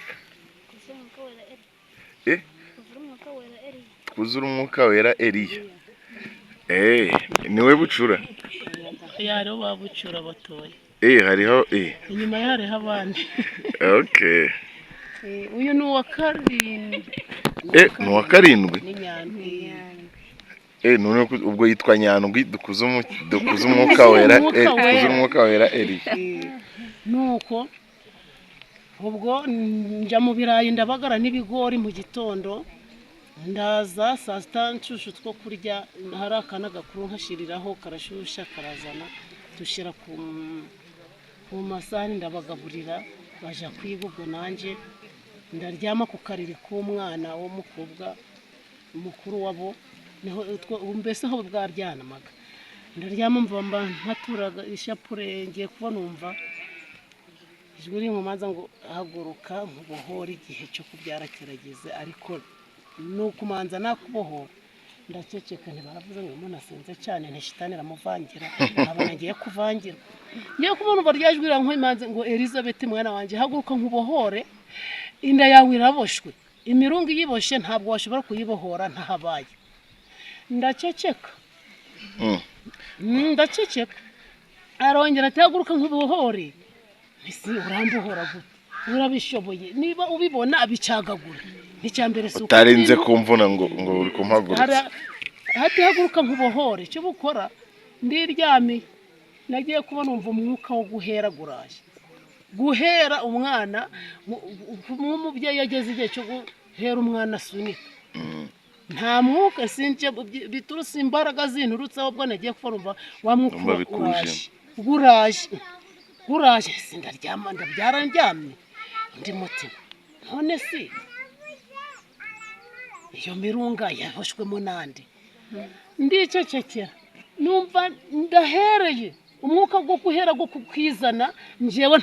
kuzura umwuka wera Eliya niwe bucura hariho babucura batoya hariho inyuma hariho abandi okay uyu ni uwa karindwi ni uwa karindwi ni Nyandwi none ubwo yitwa Nyandwi dukuze umwuka wera Eliya nuko ubwo njya mu birayi ndabagara n'ibigori mu gitondo ndaza saa sita nshushu two kurya hari akana gakuru nkashiriraho karashusha karazana dushyira ku masahani ndabagaburira baja kwiga ubwo nanjye ndaryama ku kariri k'umwana w'umukobwa mukuru wabo niho mbese aho bwaryanamaga ndaryama mva nkaturaga ishapure ngiye kuba numva ijwi rinkomanza ngo haguruka nkubohora igihe cyo kubyara kirageze ariko nukumanza nakubohora ndaceceka ntibaravuze ngo umuntu asenze cyane ntishitani ramuvangira abona ngiye kuvangira ngiye kubona umva ryajwi rirankomanze ngo Elizabeth mwana wanje haguruka nkubohore inda yawe iraboshwe imirungu yiboshe ntabwo washobora kuyibohora ntahabaye ndaceceka arongera ati haguruka nkubohore isi urambuhora gute urabishoboye niba ubibona abicagagura n'icyambere suko utarinze kumvuna ngo uri kumpagurutsa hati haguruka nkubohore cyo bukora ndiryami nagiye kubona umva umwuka wo guhera umwana umubyeyi yageze igihe cyo guhera umwana asunika nta mwuka sinje biturutse imbaraga zinturutse ahubwo nagiye kumva wa mwuka guraje sindaryama ndabyarandyamye ndi mutima none si iyo mirunga yahoshwemo nande ndicecekera numva ndahereye umwuka gwo guhera gwo kukwizana njewe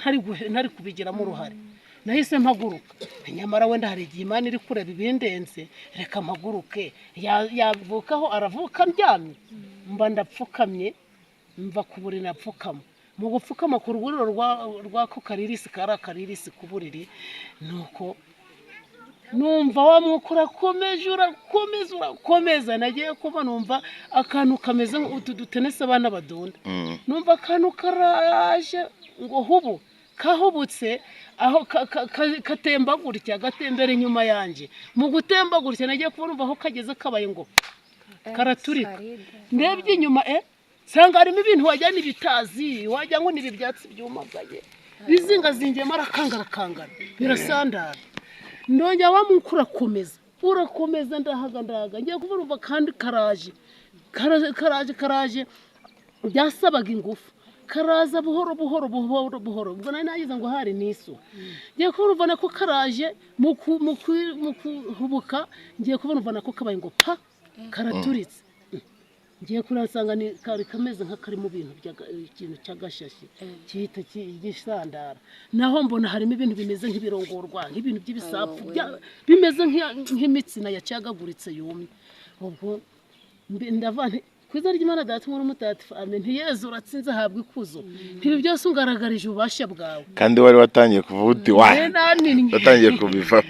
ntari kubigiramo uruhare nahise mpaguruka nyamara wenda hari igihe Imana iri kureba ibindenze reka mpaguruke yavukaho aravuka ndyamye mba ndapfukamye mva kuburi napfukama mu gupfukama ku ruguriro rwako karirisi karirisi ku buriri nuko numva wa mwuka urakomeza nagiye kuba numva akantu kameze nk'utu dutenese abana badunda numva akantu karaje ngo hubu kahubutse aho katemba gutya gatembera inyuma yanjye mu gutemba gutya nagiye kubona umva aho kageze kabaye ngo karaturika ndebye inyuma sanga harimo ibintu wajyana ibitazi wajya ngo nibi byatsi byumagaye bizingazingiye marakangara birasandara ndongera wa mwuka urakomeza ndahaga ngiye kubona umva kandi karaje byasabaga ingufu karaza buhoro ubwo nari nagize ngo hari niso ngiye kubona umva nako karaje mu kuhubuka ngiye kubona umva nako kabaye ngo pa karaturitse ngiye kurasanga ni kari kameze nk'akari mu bintu ikintu cy'agashashi cyita gisandara naho mbona harimo ibintu bimeze nk'ibirongorwa nk'ibintu by'ibisapfu bimeze nk'imitsina yacagaguritse yumye ubwo ndavane kwiza ry'Imana data muri mutagatifu amen ntiyezu uratsinze ahabwa ikuzo ibi byose ungaragarije ububasha bwawe kandi wari watangiye kuvuga uti wa watangiye kubiva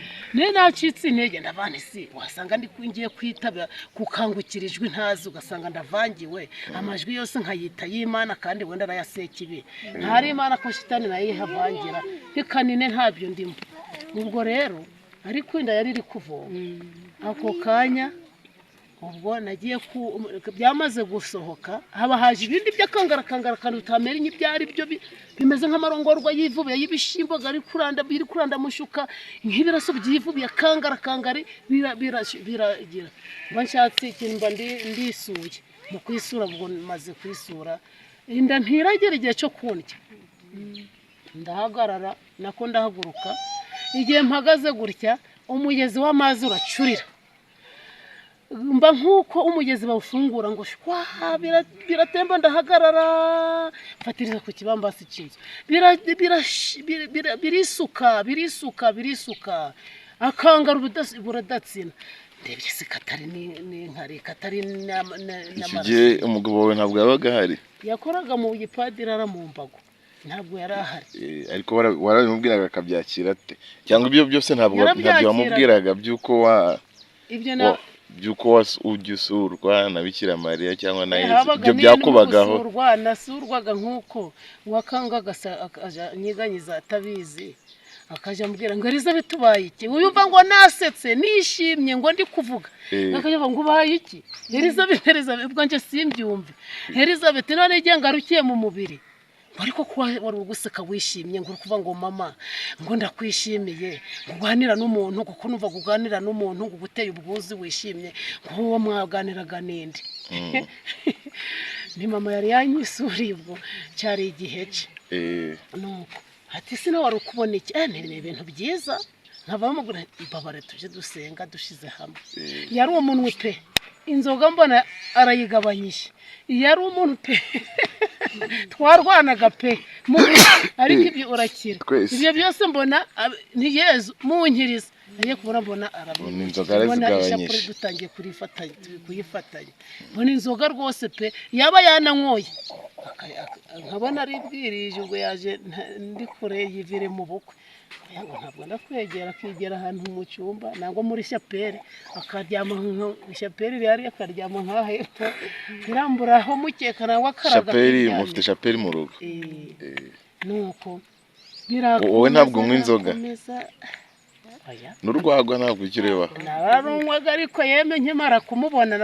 nacitse intege ndabana isi wasanga ndi kwingiye kwitaba kukangukirijwe ntazi ugasanga ndavangiwe amajwi yose nkayita y'Imana kandi wenda arayasekibi ntari Imana ko shitani nayo ihavangira hikanine ntabyo ndimo ubwo rero ariko inda yari iri kuvoma ako kanya ubwo nagiye byamaze gusohoka haba haje ibindi by'akangara kandi utamera ibyari byo bimeze nk'amarongorwa yivubuye y'ibishimbo gari kuranda mushuka nk'ibiraso byivubuye kangari biragira banshatse ikintu mba ndisuye mu kwisura ubwo maze kwisura inda ntiragera igihe cyo kundya ndahagarara nako ndahaguruka igihe mpagaze gutya umugezi w'amazi uracurira mba nkuko umugezi bawufungura ngo shwa biratemba ndahagarara mfatiriza ku kibambasi cy'inzu birisuka akangara buradatsina ndebye se katari n'inkari katari n'amaraso umugabo wawe ntabwo yabaga ahari yakoraga mu gipadiri ara mu mbago ntabwo yari ahari ariko warabimubwiraga akabyakira ate cyangwa ibyo byose ntabwo wamubwiraga byuko ujya usurwa na Bikira Mariya cyangwa na Yesu ibyo byakubagaho nasurwaga nk'uko wakangaga nyiganyiza atabizi akaja mbwira ngo Elizabeth ubaye iki uyumva ngo nasetse nishimye ngo ndi kuvuga akaja ngo ubaye iki Elizabeth ubwo nje simbyumve Elizabeth none igiye ngarukiye mu mubiri ariko kuba wari uguseka wishimye ngo kuva ngo mama ngo ndakwishimiye kuganira n'umuntu kuko numva kuganira n'umuntu ngo guteye ubwuzi wishimye ngo mwaganiraga ninde ni mama yari yanyisuriye ubwo cyari igihe cye nuko ati sina wari ukubona iki ni ibintu byiza nkavamo mbabare tuje dusenga dushize hamwe yari umuntu pe inzoga mbona arayigabanyije yari umuntu pe twarwanaga pe ariko ibyo urakira ibyo byose mbona ni Yezu munkiriza naye kubona mbona arabona inzoga arazigabanyije dutangiye kuyifatanya mbona inzoga rwose pe yaba yananyoye nkabona ari bwirije ubwo yaje ndi kure yivire mu bukwe ntabwo ndakwegera akigera ahantu mu cyumba nangwa muri chapelle akaryama chapelle yari akaryama nkaho hepfo iramburaho mukeka nangwa karaga chapelle mufite chapelle mu rugo nuko wowe ntabwo unywa inzoga n'urwagwa ntabwo ukireba nararunywaga ariko yeme nkimara kumubona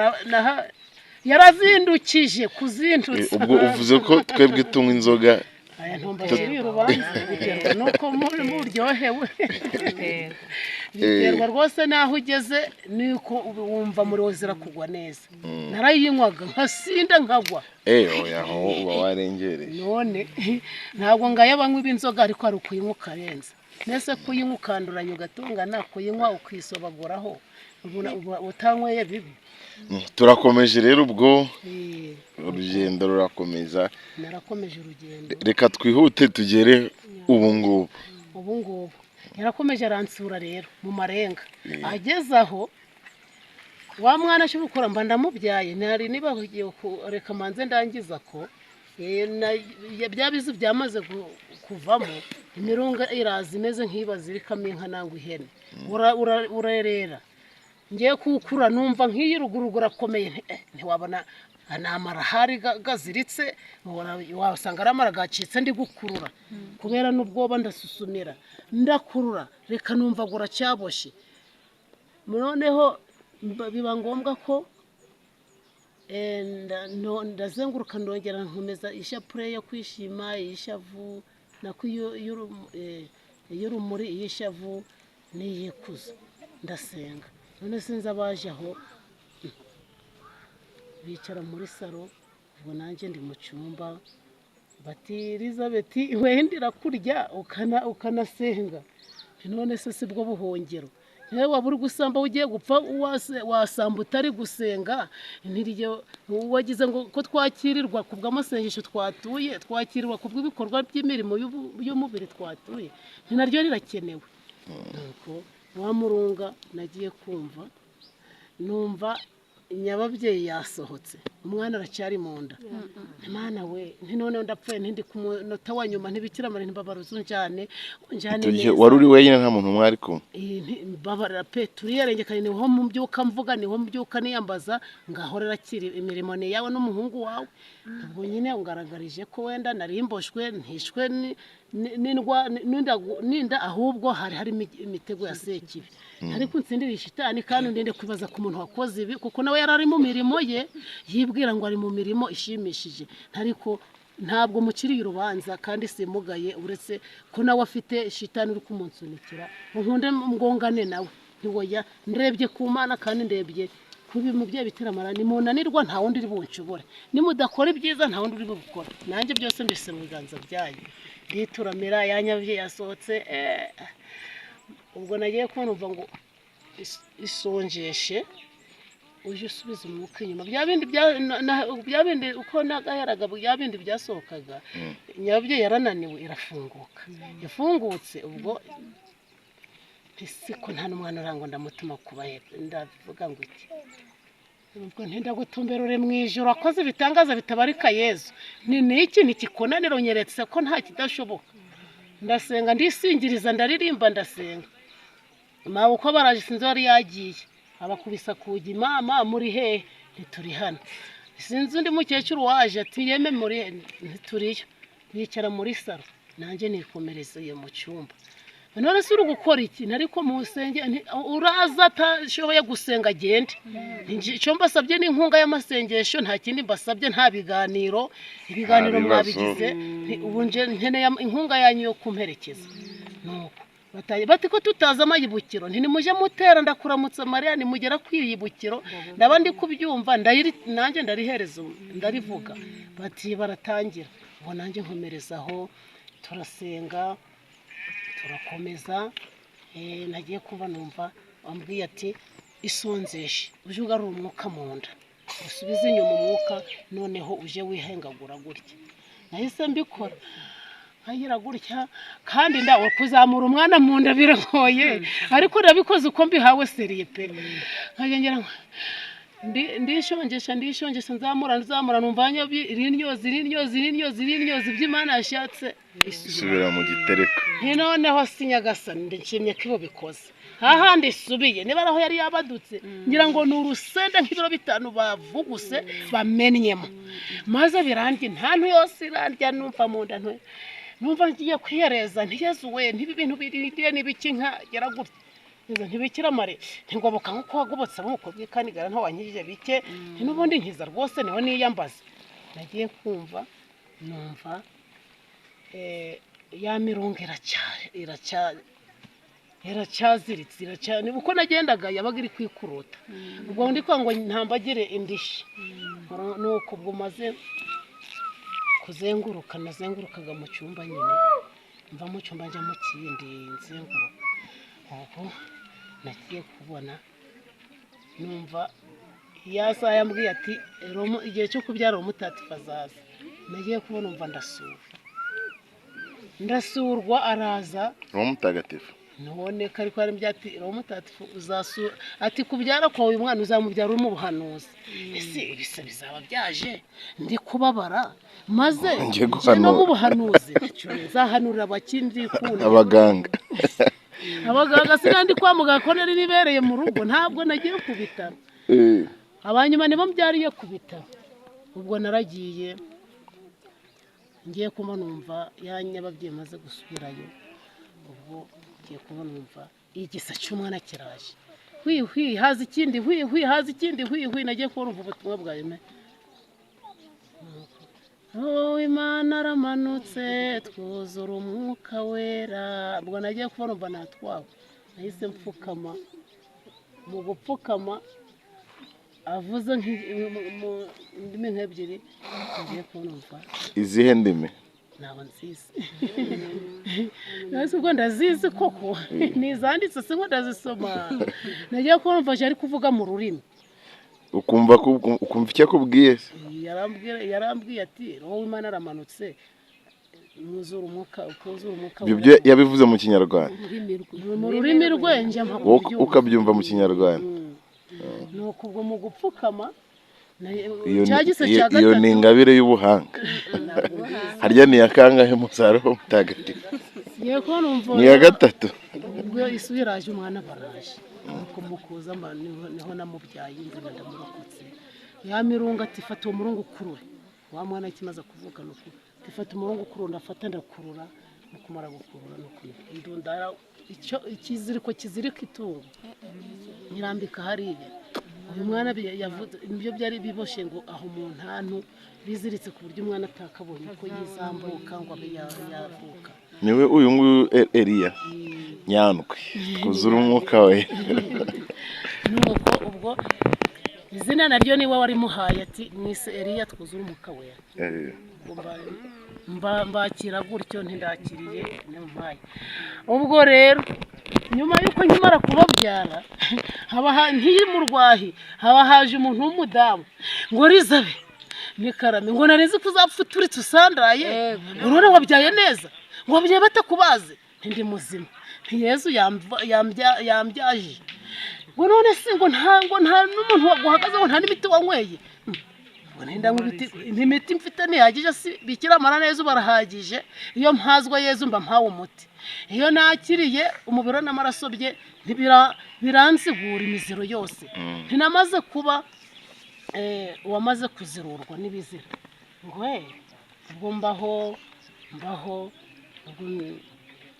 yarazindukije kuzindutsa ubwo uvuze ko twebwe tunywa inzoga aya ntomba shiri rubanza biterwa nuko muryohewe biterwa rwose naho ugeze niko wumva muri wozira kugwa neza narayinywaga nkasinda nkagwa oya ho uba warengereye none ntabwo ngaye banywa ibinzoga ariko ari kuyinywa ukarenza nese kuyinywa ukanduranya ugatungana kuyinywa ukwisobaguraho utanyweye bibi turakomeje rero ubwo urugendo rurakomeza narakomeje urugendo reka twihute tugere ubu ngubu yarakomeje aransura rero mu marenga ageze aho wa mwana cyo gukora mba ndamubyaye ntari niba reka manze ndangiza ko byabizi byamaze kuvamo imirunga iraza imeze nk'ibazirikamo inka nangwa ihene urerera ngiye kukura numva nk'iyi ruguru akomeye ntiwabona anamara hari gaziritse wasanga aramara gacitse ndi gukurura kubera n'ubwoba ndasusumira ndakurura reka numva gura cyaboshye noneho biba ngombwa ko ndazenguruka ndongera nkomeza ishapure yo kwishima ishavu nako y'urumuri y'ishavu n'iyikuza ndasenga none sinzi abaje aho bicara muri salo ubwo nanjye ndi mu cyumba bati Elizabeth wenda irakurya ukanasenga none se sibwo buhongero yewe waburi gusamba ugiye gupfa wasamba utari gusenga ntirije wagize ngo ko twakirirwa kubw'amasengesho twakirirwa kubw'ibikorwa by'imirimo y'umubiri twatuye naryo rirakenewe nuko wamurunga nagiye kumva numva nyababyeyi yasohotse umwana aracyari mu nda Imana we none ndapfuye ntindi ku munota wa nyuma ntibikira mari ntibabaruza unjane neza wari uri wenyine nta muntu mwari kumwe babara pe turiyarengekanye niho mbyuka mvuga niho mbyuka niyambaza ngahorera kiri imirimo ni yawe n'umuhungu wawe ubwo nyine ungaragarije ko wenda narimboshwe ntishwe ninda ahubwo hari imitego ya sekibi ariko nsindira ishitani kandi ndende kwibaza ku muntu wakoze ibi kuko nawe yarari mu mirimo ye yibwira ngo ari mu mirimo ishimishije ariko ntabwo mukiri urubanza kandi simugaye uretse ko nawe afite shitani uri kumunsunikira nkunde ngongane nawe ntiwoya ndrebye ku Mana kandi ndebye kubi mubye bitiramara ni munanirwa nta wundi uri bunshobore nimudakora ibyiza nta wundi uri bukora nanjye byose mbese mu biganza byanyu ndituramira yanyabye yasohotse ubwo nagiye kumva ngo isonjeshe uje usubiza umwuka inyuma bya bindi uko nagaheraga bya bindi byasohokaga nyabye yarananiwe irafunguka yafungutse ubwo siko nta n'umwana urango ndamutuma kubahe ndavuga ngo iki ubwo ntenda gutumberure mu ijoro akoze bitangaza bitabarika Yesu ni iki nikikonaniro nyeretse ko nta kidashoboka ndasenga ndisingiriza ndaririmba ndasenga mawe uko baraje sinzi wari yagiye abakubisa kugi mama muri he ntituri hano sinzi undi mukecuru waje ati yeme muri ntituriyo bicara muri saro nanjye nikomereza iyo mu cyumba none se uri gukora iki nariko mu senge uraza atashoboye gusenga agende icyo mbasabye n'inkunga y'amasengesho nta kindi mbasabye nta ibiganiro mwabigize ubu nje nkeneye inkunga yanyu yo kumperekeza nuko bati ko tutaza amayibukiro ntimuje mutera ndakuramutsa Mariya nimugera kwiyibukiro ndaba ndi kubyumva nanjye ndarihereza ndarivuga bati baratangira ngo nanjye nkomerezaho turasenga turakomeza nagiye kuba numva wambwiye ati isonzeshe uje ugarura umwuka mu nda usubize inyuma umwuka noneho uje wihengagura gutya nahise mbikora nkagira gutya kandi ndawe kuzamura umwana mu nda biragoye ariko nabikoze uko mbihawe seriye pe nkagengera ndishongesha nzamura numvanya irinyozi by'Imana yashatse isubira mu gitereko noneho sinyagasani ndishimye ko bikoze hahandi isubiye niba aho yari yabadutse ngira ngo ni urusenda nk'ibiro 5 bavuguse bamennyemo maze birangi ntantu yose irandya numva mu nda numva ngiye kwiyereza ntiyezuwe ntibi bintu biriye nibiki nka yaragutse ntibikira mare ntingoboka nko wagobotse amuko bwikanigara nta wanyirije bike n'ubundi nkiza rwose niho niyambaza nagiye kumva numva ya mirongo iracyaziritse cyane uko nagendaga yabaga iri kwikuruta ubwo ndi kwa ngo ntambagire indishi nuko ubwo maze nazengurukaga mu cyumba nyine mva mu cyumba njya mu kindi nzenguruka ubwo nagiye kubona numva yasa yambwiye ati igihe cyo kubyara umutatifu azaza nagiye kubona umva ndasurwa araza umutagatifu none kari kwari byati umutatifu uzasura ati kubyara kwa uyu mwana uzamubyara mu buhanuzi ese ibisa bizaba byaje ndi kubabara maze no mu buhanuzi nzahanurira abakindi kundi abaganga sinandi kwa muganga ko nari nibereye mu rugo ntabwo nagiye kubitara abanyuma nibo mbyariye kubitara ubwo naragiye ngiye kuma numva yanyababyeyi maze gusubirayo ubwo ngiye kuma numva igisa cy'umwana kiraje haza ikindi haza ikindi nagiye kumva ubutumwa bwa Yeme Imana aramanutse twuzura umwuka wera ubwo nagiye kubona umva natwawe nahise mfukama mu gupfukama avuze ndimi nk'ebyiri ngiye kumva izihe ndimi nabo nzizi nasi ubwo ndazizi koko nizanditse singo ndazisoma nagiye kumva ari kuvuga mu rurimi ukumva icyo akubwiye yarambwiye ati wowe Imana aramanutse mwuzura umwuka ibyo yabivuze mu kinyarwanda mu rurimi rwenje ukabyumva mu kinyarwanda nuko ubwo mu gupfukama iyo ni ingabire y'ubuhanga harya ni yakangahe musaruro mutagatifu yego numva ni ya gatatu ubwo isubiraje umwana baraje kumukuza niho namubyaye inzira ndamurokotse ya mirunga ati fata uwo murungu ukurure wa mwana ikimaze kuvuka nuko tifata umurungu ukurura ndafata ndakurura mukumara gukurura nuko ndundara icyo ikiziriko kizirika itungo nyirambika hariya uyu mwana yavuze ibyo byari biboshe ngo aho umuntu hantu biziritse ku buryo umwana atakabonye ko yizambuka ngo abe yavuka niwe uyu nguyu Eliya nyandwi kuzura umwuka we nuko ubwo izina naryo niwe wari muhaye ati mwise Eliya twuzura umwuka we mbakira gutyo ntindakiriye n'umuhaye ubwo rero nyuma yuko nkimara kubabyara haba ntiyimurwahi haba haje umuntu w'umudamu ngo rizabe nikarame ngo narizi kuzapfa uturitse usandaye urone wabyaye neza ngo wabyaye batakubaze ndi muzima Yesu yambyaje ngo none si ngo nta n'umuntu waguhagaze ngo nta n'imiti wanyweye ngo nenda nk'ibiti imiti mfite ntihagije si bikira amara neza barahagije iyo mpazwa Yesu mba mpawe umuti iyo nakiriye umubiro n'amaraso bye biransigura imiziro yose ntinamaze kuba wamaze kuzirurwa n'ibizira ngo ubwo mbaho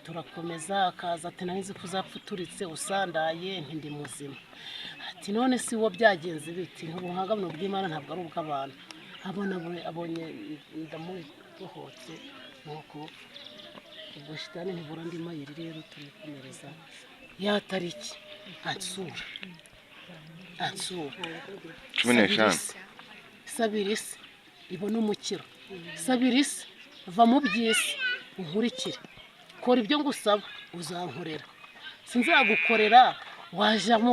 turakomeza akaza ati narizi kuzapfa uturitse usandaye ntindi muzima ati none si wo byagenze biti ubuhanga buno bw'Imana ntabwo ari ubw'abantu abonye ndamubohotse nuko ubwo shitani ntibura ndi mayiri rero turikomereza ya tariki ansura 15 sabirisi ibona umukiro sabirisi va mu byisi unkurikire kora ibyo ngusaba uzankorera sinzagukorera wajamo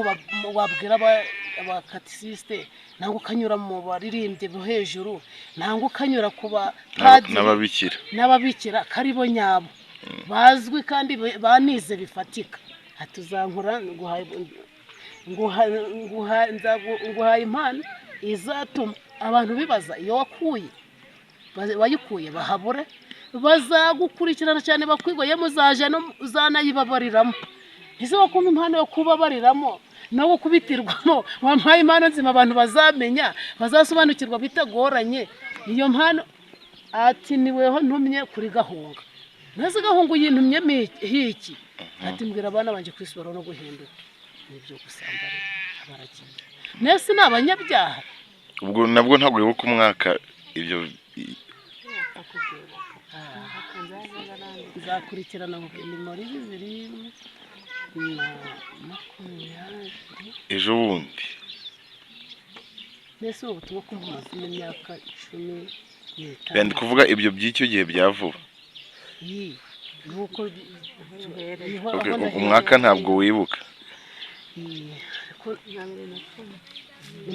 wabwira abakatisiste nangwa ukanyura mu baririmbye bo hejuru nangwa ukanyura kuba n'ababikira karibo nyabo bazwi kandi banize bifatika hatuzankora nguhaye impano izatuma abantu bibaza iyo wayikuye bahabure bazagukurikirana cyane bakwigoye muzaje no uzanayibabariramo ese wakumva impano yo kubabariramo no gukubitirwamo wampaye impano nzima abantu bazamenya bazasobanukirwa bitagoranye iyo mpano ati niweho ntumye kuri Gahunga nase Gahunga yintumye hiki ati mbwira abana banje kwisubira no guhinduka nibyo gusambara baragiye nese nabanyabyaha ubwo nabwo ntabwo wibuka umwaka ibyo nzakurikirana mu muri 2020 ejo bundi nese ubu tuba kumaze imyaka 10 kandi kuvuga ibyo by'icyo gihe byavuba nuko umwaka ntabwo wibuka ni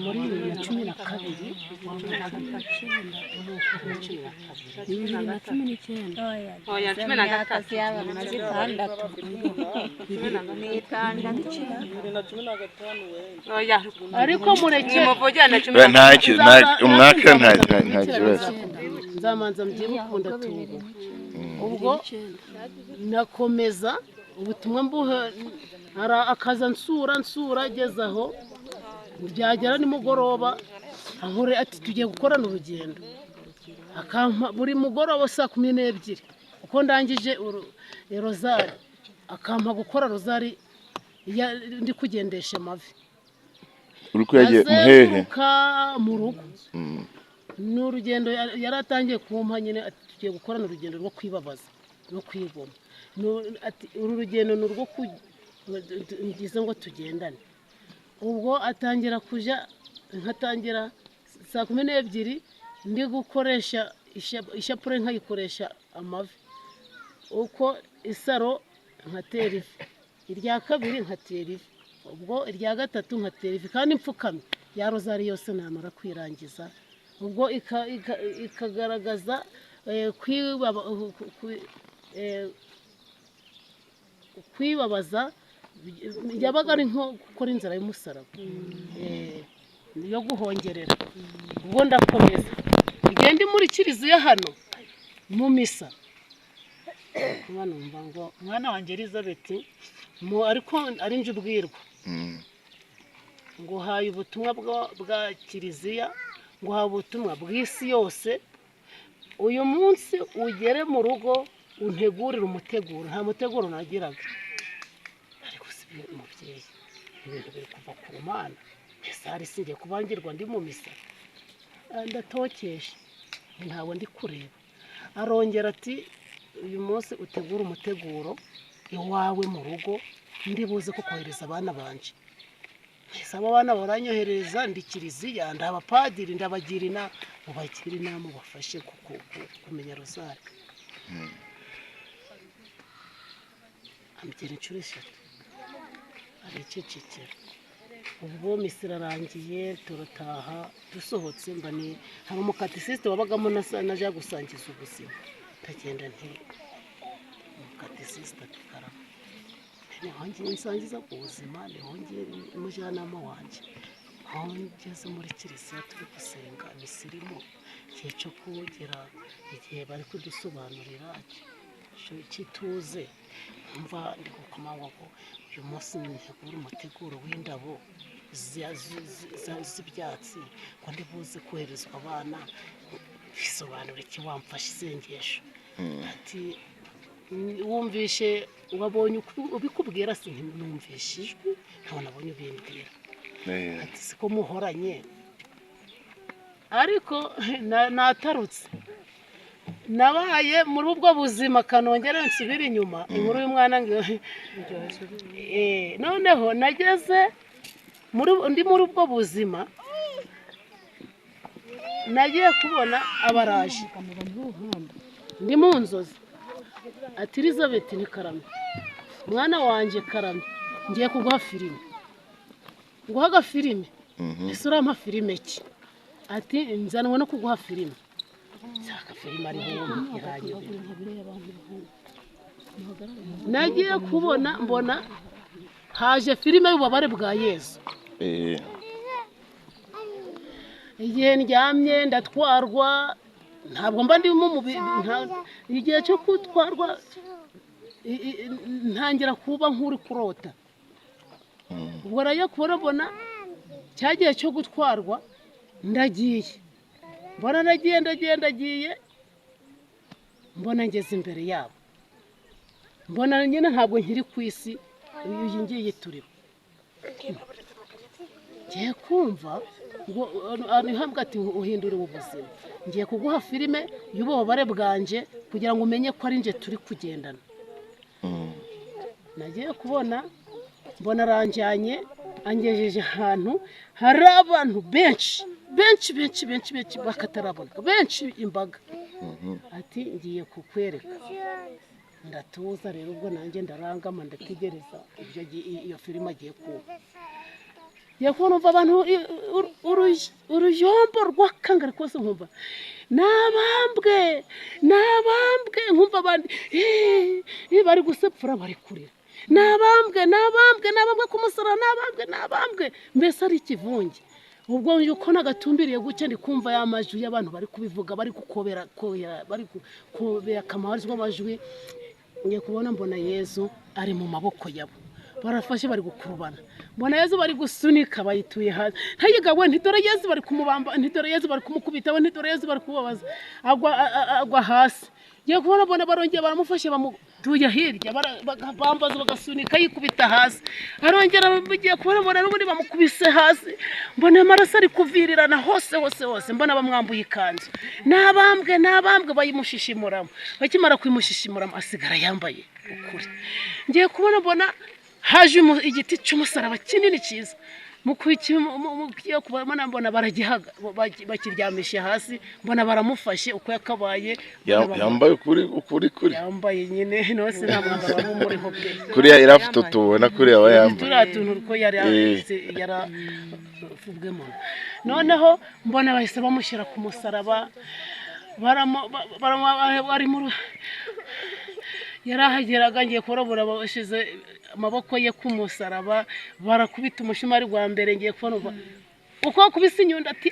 muri 2012 ariko mureke umwaka nta kibazo nzamanza mbyibukunda tubu ubwo nakomeza ubutumwa mbuha akaza nsura gezaho byagera nimugoroba ankore ati tugiye gukorana urugendo akampa buri mugoroba saa 12 uko ndangije rozari akampa gukora rozari ndi kugendesha mavi uruko yagiye muhehe mu rugo n'urugendo yaratangiye kumpa nyine ati tugiye gukorana urugendo rwo kwibabaza no kwigoma ati uru rugendo n'urwo ngize ngo tugendane ubwo atangira kuja nkatangira saa 12 ndi gukoresha ishapure nkayikoresha amavi uko isaro nkatera ifi irya kabiri nkatera ifi ubwo irya gatatu nkatera ifi kandi mfukame ya rozari yose namara kwirangiza ubwo ikagaragaza kwibabaza yabaga ari nko gukora inzara y'umusaraba yo guhongerera. Ubwo ndakomeza ngende muri kiliziya hano mu misa, numva ngo mwana wanjye Elizabeth ariko ari nje ubwirwa ngo haye ubutumwa bwa kiliziya, ngo haye ubutumwa bw'isi yose, uyu munsi ugere mu rugo untegurire umuteguro. Nta muteguro nagiraga, ariko si umubyeyi ibintu biri kuva ku Mana. Ese hari singiye kubangirwa ndi mu misa, ndatokesha ntawe ndi kureba. Arongera ati uyu munsi utegura umuteguro iwawe mu rugo, ndi buze kukohereza abana banje. Ese aba bana baranyohereza ndi kiliziya, ndabapadiri, ndabagira inama, mubagire inama bafashe kumenya rozari. Ambwira inshuro 3 aricecekera. Ubwo misa irarangiye turataha, dusohotse mbani hari umukatisiste wabagamo naje gusangiza ubuzima. Ndagenda nti umukatisiste atikarama, niho ngiye nsangiza ku buzima, niho ngiye umujyanama wanjye. Aho ngeze muri kiliziya turi gusenga misirimo, igihe cyo kugera igihe bari kudusobanurira cyituze, mva ndi gukomanga ko uyu munsi ntegura umuteguro w'indabo z'ibyatsi, ngo ndi buze koherezwa abana. Bisobanura iki? Wamfashe isengesho. Ati wumvishe, wabonye ubikubwira? Si numvishe ijwi, ntabwo nabonye ubimbwira. Ati siko muhoranye. Ariko natarutse, nabaye muri ubwo buzima kanongera nsubira inyuma. Inkuru y'umwana ngo noneho nageze ndi muri ubwo buzima, nagiye kubona abaraje ndi mu nzozi. Ati Elizabeth ni Karame, mwana wanjye Karame, ngiye kuguha filime. Nguha agafilime? Ese urampa filime ki? Ati nzanwe no kuguha filime. Saka filime ari hano iranyobera. Nagiye kubona mbona haje filime y'ububabare bwa Yesu. Igihe ndyamye ndatwarwa, ntabwo mba ndimo igihe cyo gutwarwa ntangira kuba nk'uri kurota. Ubwo rero kubona cyagiye cyo gutwarwa ndagiye, mbona ndagiye, mbona ngeze imbere yabo, mbona nyine ntabwo nkiri ku isi, uyu ngiye turiho. Ngiye kumva ngo arihambwa ati uhindure ubuzima, ngiye kuguha filime y'ububabare bwanje kugira ngo umenye ko ari nje turi kugendana. Nagiye kubona mbona aranjyanye angejeje ahantu hari abantu benshi bakatarabona, benshi imbaga. Ati ngiye kukwereka. Ndatuza rero, ubwo nanjye ndarangama ndategereza iyo filime agiye kuba. Yakunumva abantu uruyombo rwakangara kose, nkumva nabambwe, nkumva abandi bari gusepfura, bari kurira, nabambwe ku musaraba, nabambwe, mbese ari ikivunge. Ubwo yuko nagatumbiriye guke ndi kumva y'amajwi y'abantu bari kubivuga, bari gukobera akamarizwa amajwi. Ngiye kubona mbona Yesu ari mu maboko yabo, barafashe bari gukurubana. Mbona Yesu bari gusunika, bayituye hasi. Ntayigawe ntitore Yesu bari kumubamba, ntitore Yesu bari kumukubita, ntitore Yesu bari kubabaza, agwa hasi. Ngiye kubona mbona barongeye baramufashe, bamutuye hirya, bambaza bagasunika, yikubita hasi. Arongera bigiye kubona mbona n'ubundi bamukubise hasi, mbona amaraso ari kuvirirana hose, mbona bamwambuye ikanzu. Nabambwe bayimushishimuramo, bakimara kwimushishimuramo asigara yambaye ukuri. Ngiye kubona mbona haje igiti cy'umusaraba kinini cyiza, mukiye kubona mbona baragihaga, bakiryamisha hasi, mbona baramufashe uko yakabaye. Yambaye ukuri yambaye nyine nose nta mwambaro w'umuriho pe. Kuriya irafite utubona kuriya aba yambaye turiya tuntu ko yarafubwemo. Noneho mbona bahise bamushyira ku musaraba, bari mu yarahageraga ngiye kurabura bashize amaboko ye kumusaraba barakubita umushimari gwa mbere ngiye kubona uko kubisa inyundo ati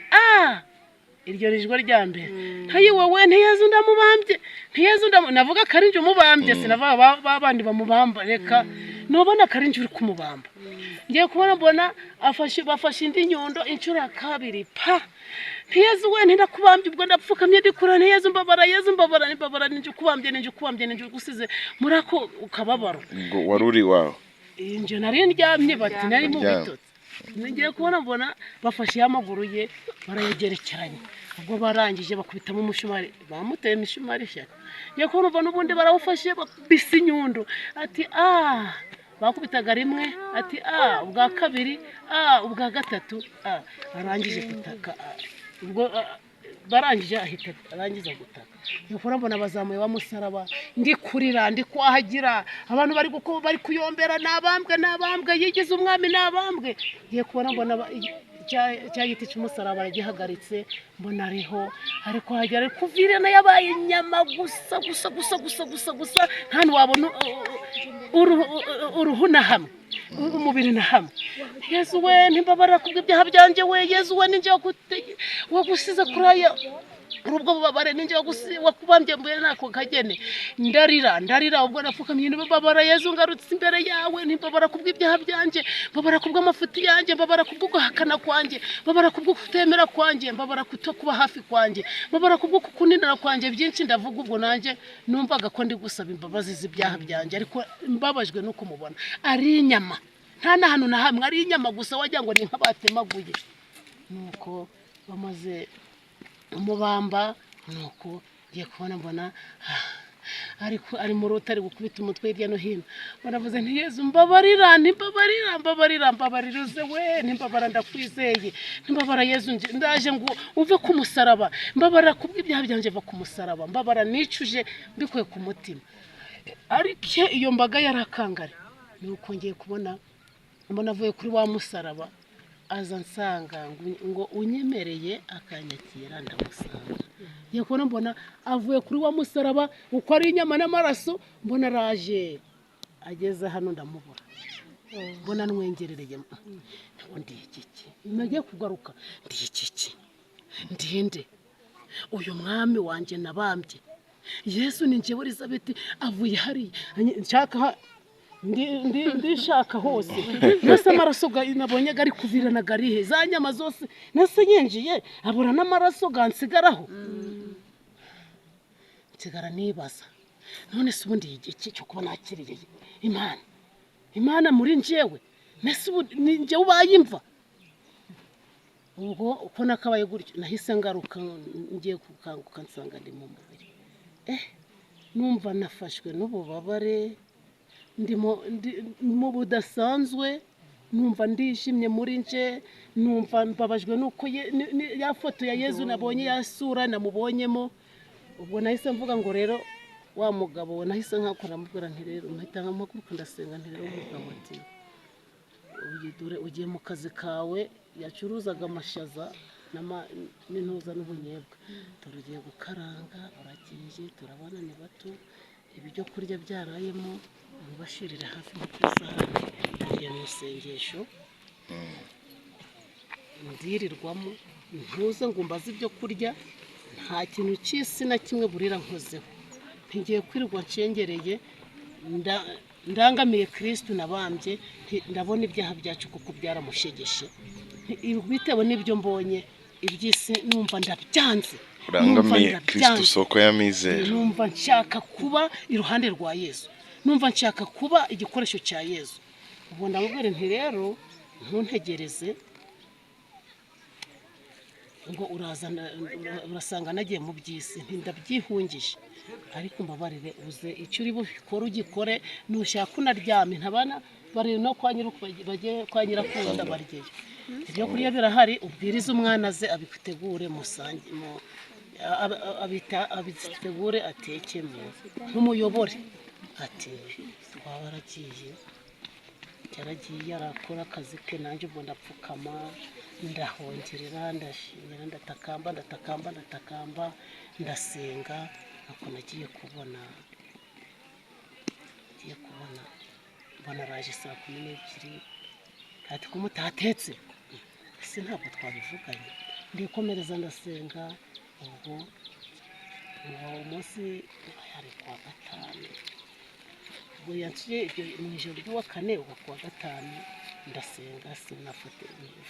iryo rijwe rya mbere hayi wowe ntiyezu ndamubambye navuga karinje umubambye sinava babandi bamubamba reka nobona karinje uri kumubamba ngiye kubona mbona bafashe indi nyundo incura kabiri pa ntiyezu we ndakubambye ubwo ndapfukamye ndikura ntiyezu mbabara ninje kubambye gusize murako ukababaro waruri wawe inje nari ndyamye bati nari mu bitotsi ngiye kubona mbona bafashe amaguru ye barayegerekeranye ubwo barangije bakubitamo umushumari bamuteye imishumari shyaka ngiye kubona mbona ubundi barawufashe bakubise inyundo ati bakubitaga rimwe ati ubwa kabiri ubwa gatatu arangije gutaka ubwo barangije ahita arangiza gutaka nifura mbona bazamuye bamusaraba ndi kurira ndi kwahagira abantu bari kuyombera nabambwe yigize umwami nabambwe ngiye kubona mbona cya giti cy'umusaraba gihagaritse mbona ariho ariko hagera kuvirana yabaye inyama gusa nta wabona uruhu na hamwe umubiri na hamwe Yesu we ntimbabara kubw'ibyaha byanje we Yesu we ninje wagusize kuraya urubwo bubabare ninje wakubambye mbere nako kagene ndarira ubwo napfukamye nibabara Yesu ngarutse imbere yawe ntimbabara kubw'ibyaha byanje mbabara kubw'amafuti yanje mbabara kubw'uguhakana kwanje mbabara kubw'ukutemera kwanje mbabara kutokuba hafi kwanje mbabara kubw'ukukunindira kwanje byinshi ndavuga ubwo nanje numvaga ko ndi gusaba imbabazi z'ibyaha byanje ariko mbabajwe no kumubona ari inyama nta nahantu na hamwe ari inyama gusa wajya ngo ni nkabatemaguye nuko bamaze umubamba nuko ngiye kubona mbona ariko ari mu rutare gukubita umutwe hirya no hino baravuze nti Yesu mbabarira uze we ntimbabara ndakwizeye ntimbabara Yesu ndaje ngo uve ku musaraba mbabara kubw'ibyaha byanje va ku musaraba mbabara nicuje mbikuye ku mutima ariko iyo mbaga yarakangare nuko ngiye kubona mbona avuye kuri wa musaraba aza nsanga ngo unyemereye akanyakira ndamusanga ngiye kubona mbona avuye kuri wa musaraba uko ari inyama n'amaraso mbona araje ageze hano ndamubura mbona nwengerereye ndi iki nagiye kugaruka ndi iki ndinde uyu mwami wanje nabambye Yesu ni njyewe Elizabeth avuye hari nshaka ndishaka hose nase amaraso nabonye gari kuvirana garihe za nyama zose nase yinjiye abura n'amaraso gansigaraho nsigara nibaza none se ubundi iki cyo kuba nakiriye Imana muri njyewe nase ninjye ubayimva ubwo uko nakabaye gutyo nahise ngaruka ngiye kukanguka nsanga ndi mu mubiri numva nafashwe n'ububabare mu budasanzwe numva ndishimye muri nje numva mbabajwe nuko ya foto ya Yesu nabonye yasura namubonyemo ubwo nahise mvuga ngo rero wa mugabo we nahise nkakora mubwira nti rero mpita nkamakuru ndasenga nti rero umugabo ati ugiye mu kazi kawe yacuruzaga amashaza n'intuza n'ubunyebwa turugiye gukaranga uragiye turabona ni bato ibyo kurya byarayemo bashirira hafi mu isahani ngiye mu isengesho ndirirwamo ntuze ngo mbaze ibyo kurya nta kintu cy'isi na kimwe burira nkozeho ntigiye kwirirwa nshengereye ndangamiye Kristo nabambye ndabona ibyaha byacu kuko byaramushegeshe bitewe n'ibyo mbonye iby'isi numva ndabyanze urangamiye Kristo soko y'amizero numva nshaka kuba iruhande rwa Yesu numva nshaka kuba igikoresho cya Yesu ubwo ndamubwira nti rero ntuntegereze ngo urasanga nagiye mu by'isi ndabyihungije ariko mbabarire uze icyo uri bukore ugikore nushaka unaryame ntabana bari no kwa nyirakunda baryeyo ibyo kurya birahari ubwiriza umwana ze abitegure musange abitegure atekemo nk'umuyobore ati twaba yaragiye arakora akazi ke nanjye ubwo ndapfukama ndahongerera ndashimira ndatakamba ndasenga ako nagiye kubona ngiye kubona mbona araje saa 12 ati ko mutatetse ese ntabwo twabivuganye ndikomereza ndasenga ubwo uwo munsi yari kuwa gatanu ubwo yaciye mu ijoro ry'uwa kane uwo kuwa gatanu ndasenga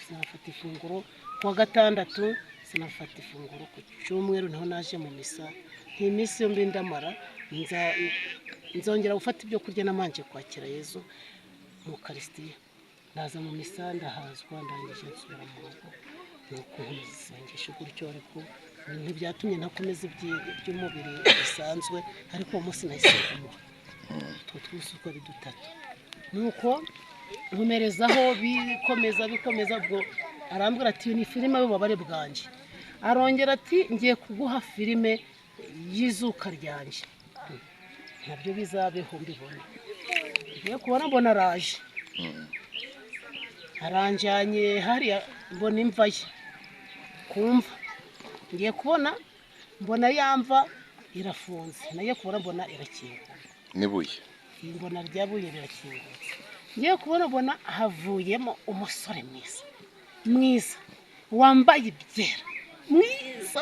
sinafata ifunguro kuwa gatandatu sinafata ifunguro ku cyumweru naho naje mu misa nk'iminsi yombi ndamara nzongera gufata ibyo kurya namanje kwakira Yezu mu Eucharistia ndaza mu misa ndahazwa ndangije nsubira mu rugo nuko nkisengesha gutyo ariko ntibyatumye ntakomeza iby'umubiri bisanzwe ariko uwo munsi nahisemo twese uko ari dutatu nuko nkomerezaho bikomeza ubwo arambwira ati ni filime y'ububabare bwanje arongera ati ngiye kuguha filime y'izuka ryanje nabyo bizabeho mbibona ngiye kubona mbona araje aranjanye hariya mbona imva ye kumva ngiye kubona mbona yamva irafunze naye kubona mbona irakinguye nibuye mbona ryabuye rirakingutse ngiye kubona mbona havuyemo umusore mwiza wambaye ibyera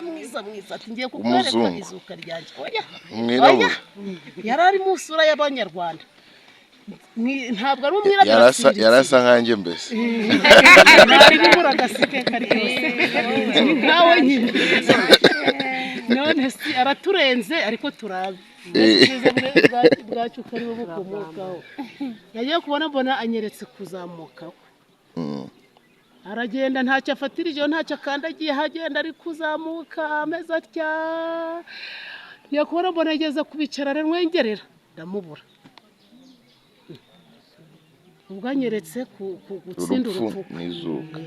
mwiza ati ngiye kukwereka izuka ryanjye oya yari ari mu sura y'abanyarwanda ntabwo ari umwirabura yarasa nkanjye mbese nari bimura agasike kari yose nkawe nyine none si araturenze ariko turabe bwacu kari bukomokaho yagiye kubona mbona anyeretse kuzamukaho aragenda ntacyo afatirijeho ntacyo akandagiye hagenda ari kuzamuka ameze atya yakubona mbona ageze kubicara aramwengerera ndamubura ubwo anyeretse gutsinda urupfu n'izuka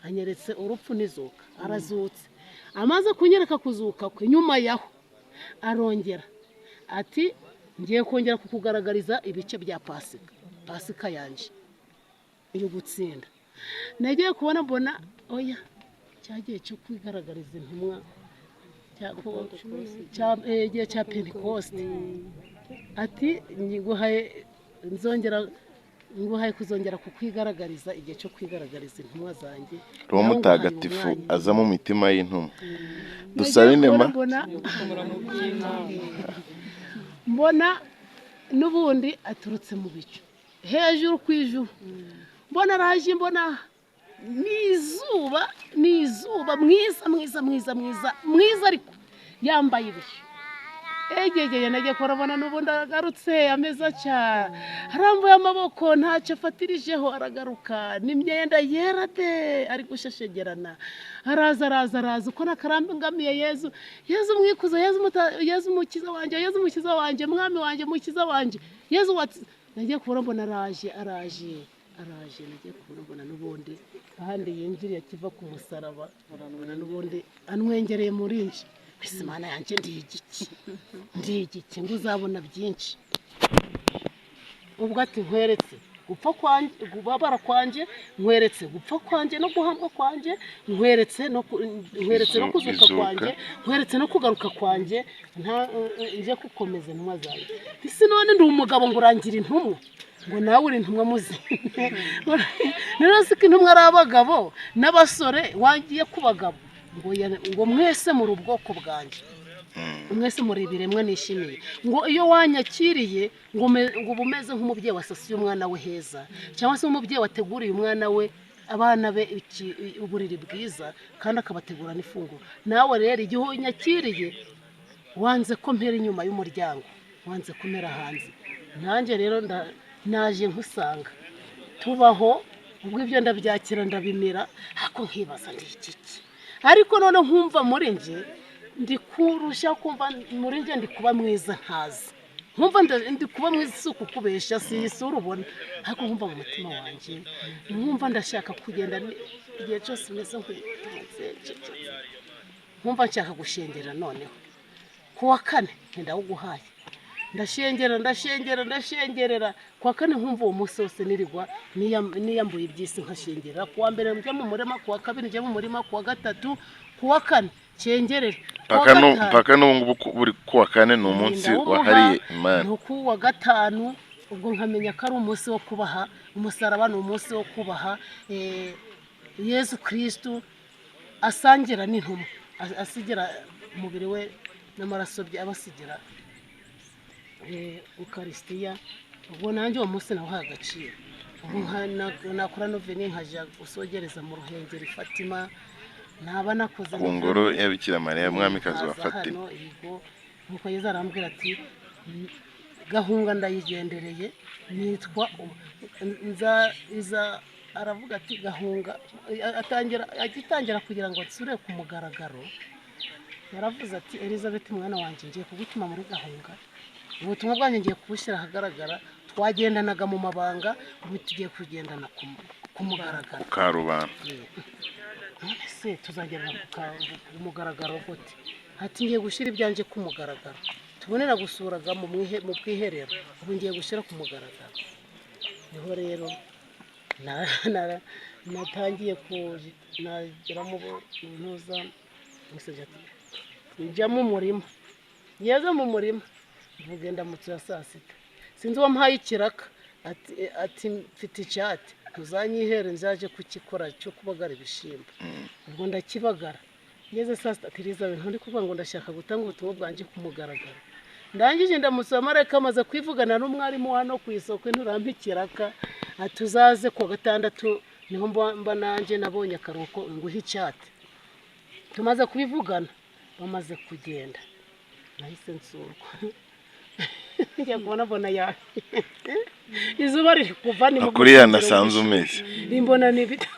anyeretse urupfu n'izuka arazutse amaze kunyereka kuzuka kwe nyuma yaho arongera ati ngiye kongera kukugaragariza ibice bya pasika yanje iyo gutsinda nagiye kubona mbona oya cyagiye cyo kwigaragariza intumwa cya Pentecoste ati nguhaye kuzongera kukwigaragariza igihe cyo kwigaragariza intumwa zanjye Roho Mutagatifu aza mu mitima y'intumwa dusabe inema mbona n'ubundi aturutse mu bicu hejuru ku ijuru mbona araje mbona n'izuba mwiza ariko yambaye ibicu egegeye nagiye kurabona n'ubundi agarutse ameza cyane arambuye amaboko ntacyo afatirijeho aragaruka n'imyenda yera de ari gushashegerana araza uko nakarambingamiye Yezu mwikuzo Yezu mukiza wanjye mwami wanjye mukiza wanjye Yezu nagiye kubona mbona araje nagiye kubona mbona n'ubundi ahandi yinjiriye akiva ku musaraba urabona n'ubundi anwengereye muri nje Imana yanjye ndi igiki ngo uzabona byinshi ubwo ati nkweretse gupfa kwanjye kubabara kwanjye nkweretse gupfa kwanjye no guhambwa kwanjye nkweretse no kuzuka kwanjye nkweretse no kugaruka kwanjye nje gukomeza intumwa zanjye isi none ndi umugabo ngo urangira intumwa ngo nawe uri intumwa muzi rero siko intumwa ari abagabo n'abasore wangiye kubagabo ngo mwese muri ubwoko bwanjye mwese muri ibiremwa nishimiye ngo iyo wanyakiriye ngo bumeze nk'umubyeyi wasasiye umwana we heza cyangwa se umubyeyi wateguriye umwana we abana be uburiri bwiza kandi akabategura n'ifunguro nawe rero igihe unyakiriye wanze ko mpera inyuma y'umuryango wanze kumera hanze nanjye rero naje nkusanga tubaho ubwo ibyo ndabyakira ndabimira ariko nkibaza ndi iki ariko none nkumva muri nje ndi kurusha kumva muri nje ndi kuba mwiza ntazi nkumva ndi kuba mwiza isuku kubesha si isura ubona ariko nkumva mu mutima wanjye nkumva ndashaka kugenda igihe cyose meze nkumva nshaka gushengera noneho kuwa kane ndawuguhaye ndashengerera kwa kane nkumva uwo munsi wose nirigwa niyambuye ibyisi nkashengerera kuwa mbere njya mu murima kuwa kabiri njya mu murima kuwa gatatu kuwa kane cengerera mpaka n'ubu buri kuwa kane ni umunsi wahariye Imana. Nuko wa gatanu ubwo nkamenya ko ari umunsi wo kubaha umusaraba, ni umunsi wo kubaha Yesu Kristo asangira n'intumwa, asigira umubiri we n'amaraso bye abasigira Ukaristiya. Ubwo nanjye uwo munsi nawe agaciro, ubu nakora noveni nkajya gusogereza mu ruhengeri Fatima, naba nakoze ku ngoro ya Bikira Mariya mwamikazi wa Fatima. Nuko Yesu arambwira ati Gahunga ndayigendereye, nitwa aravuga ati Gahunga agitangira kugira ngo nsure ku mugaragaro, yaravuze ati Elizabeth mwana wanjye ngiye kugutuma muri Gahunga, ubutumwa bwanjye ngiye kubushyira ahagaragara. Twagendanaga mu mabanga, ubu tugiye kugendana ku mugaragaro ku karubanda. None se tuzagenda ku mugaragaro gute? Ati ngiye gushyira ibyanjye ku mugaragaro, tubonera gusuraga mu bwiherero, ubu ngiye gushyira ku mugaragaro. Niho rero natangiye nagera mu ntuza njya mu murima, ngeze mu murima mvugenda mu cya saa sita, sinzi wampaye ikiraka ati mfite icyate ntuzanyihere nzaje kukikora cyo kubagara ibishimbo. Ubwo ndakibagara, ngeze saa sita Elizabeth nturi kuvuga ngo ndashaka gutanga ubutumwa bwanjye ku mugaragaro. Ndangije ndamusaba marayika amaze kwivugana n'umwarimu hano ku isoko, nturampa ikiraka atuzaze ku gatandatu, niho mba nanjye nabonye akaruhuko nguhe icyate. Tumaze kubivugana bamaze kugenda, nahise nsurwa njya kubona mbona yawe izuba riri kuva ni kuri yanasanze umeze imbona n'ibita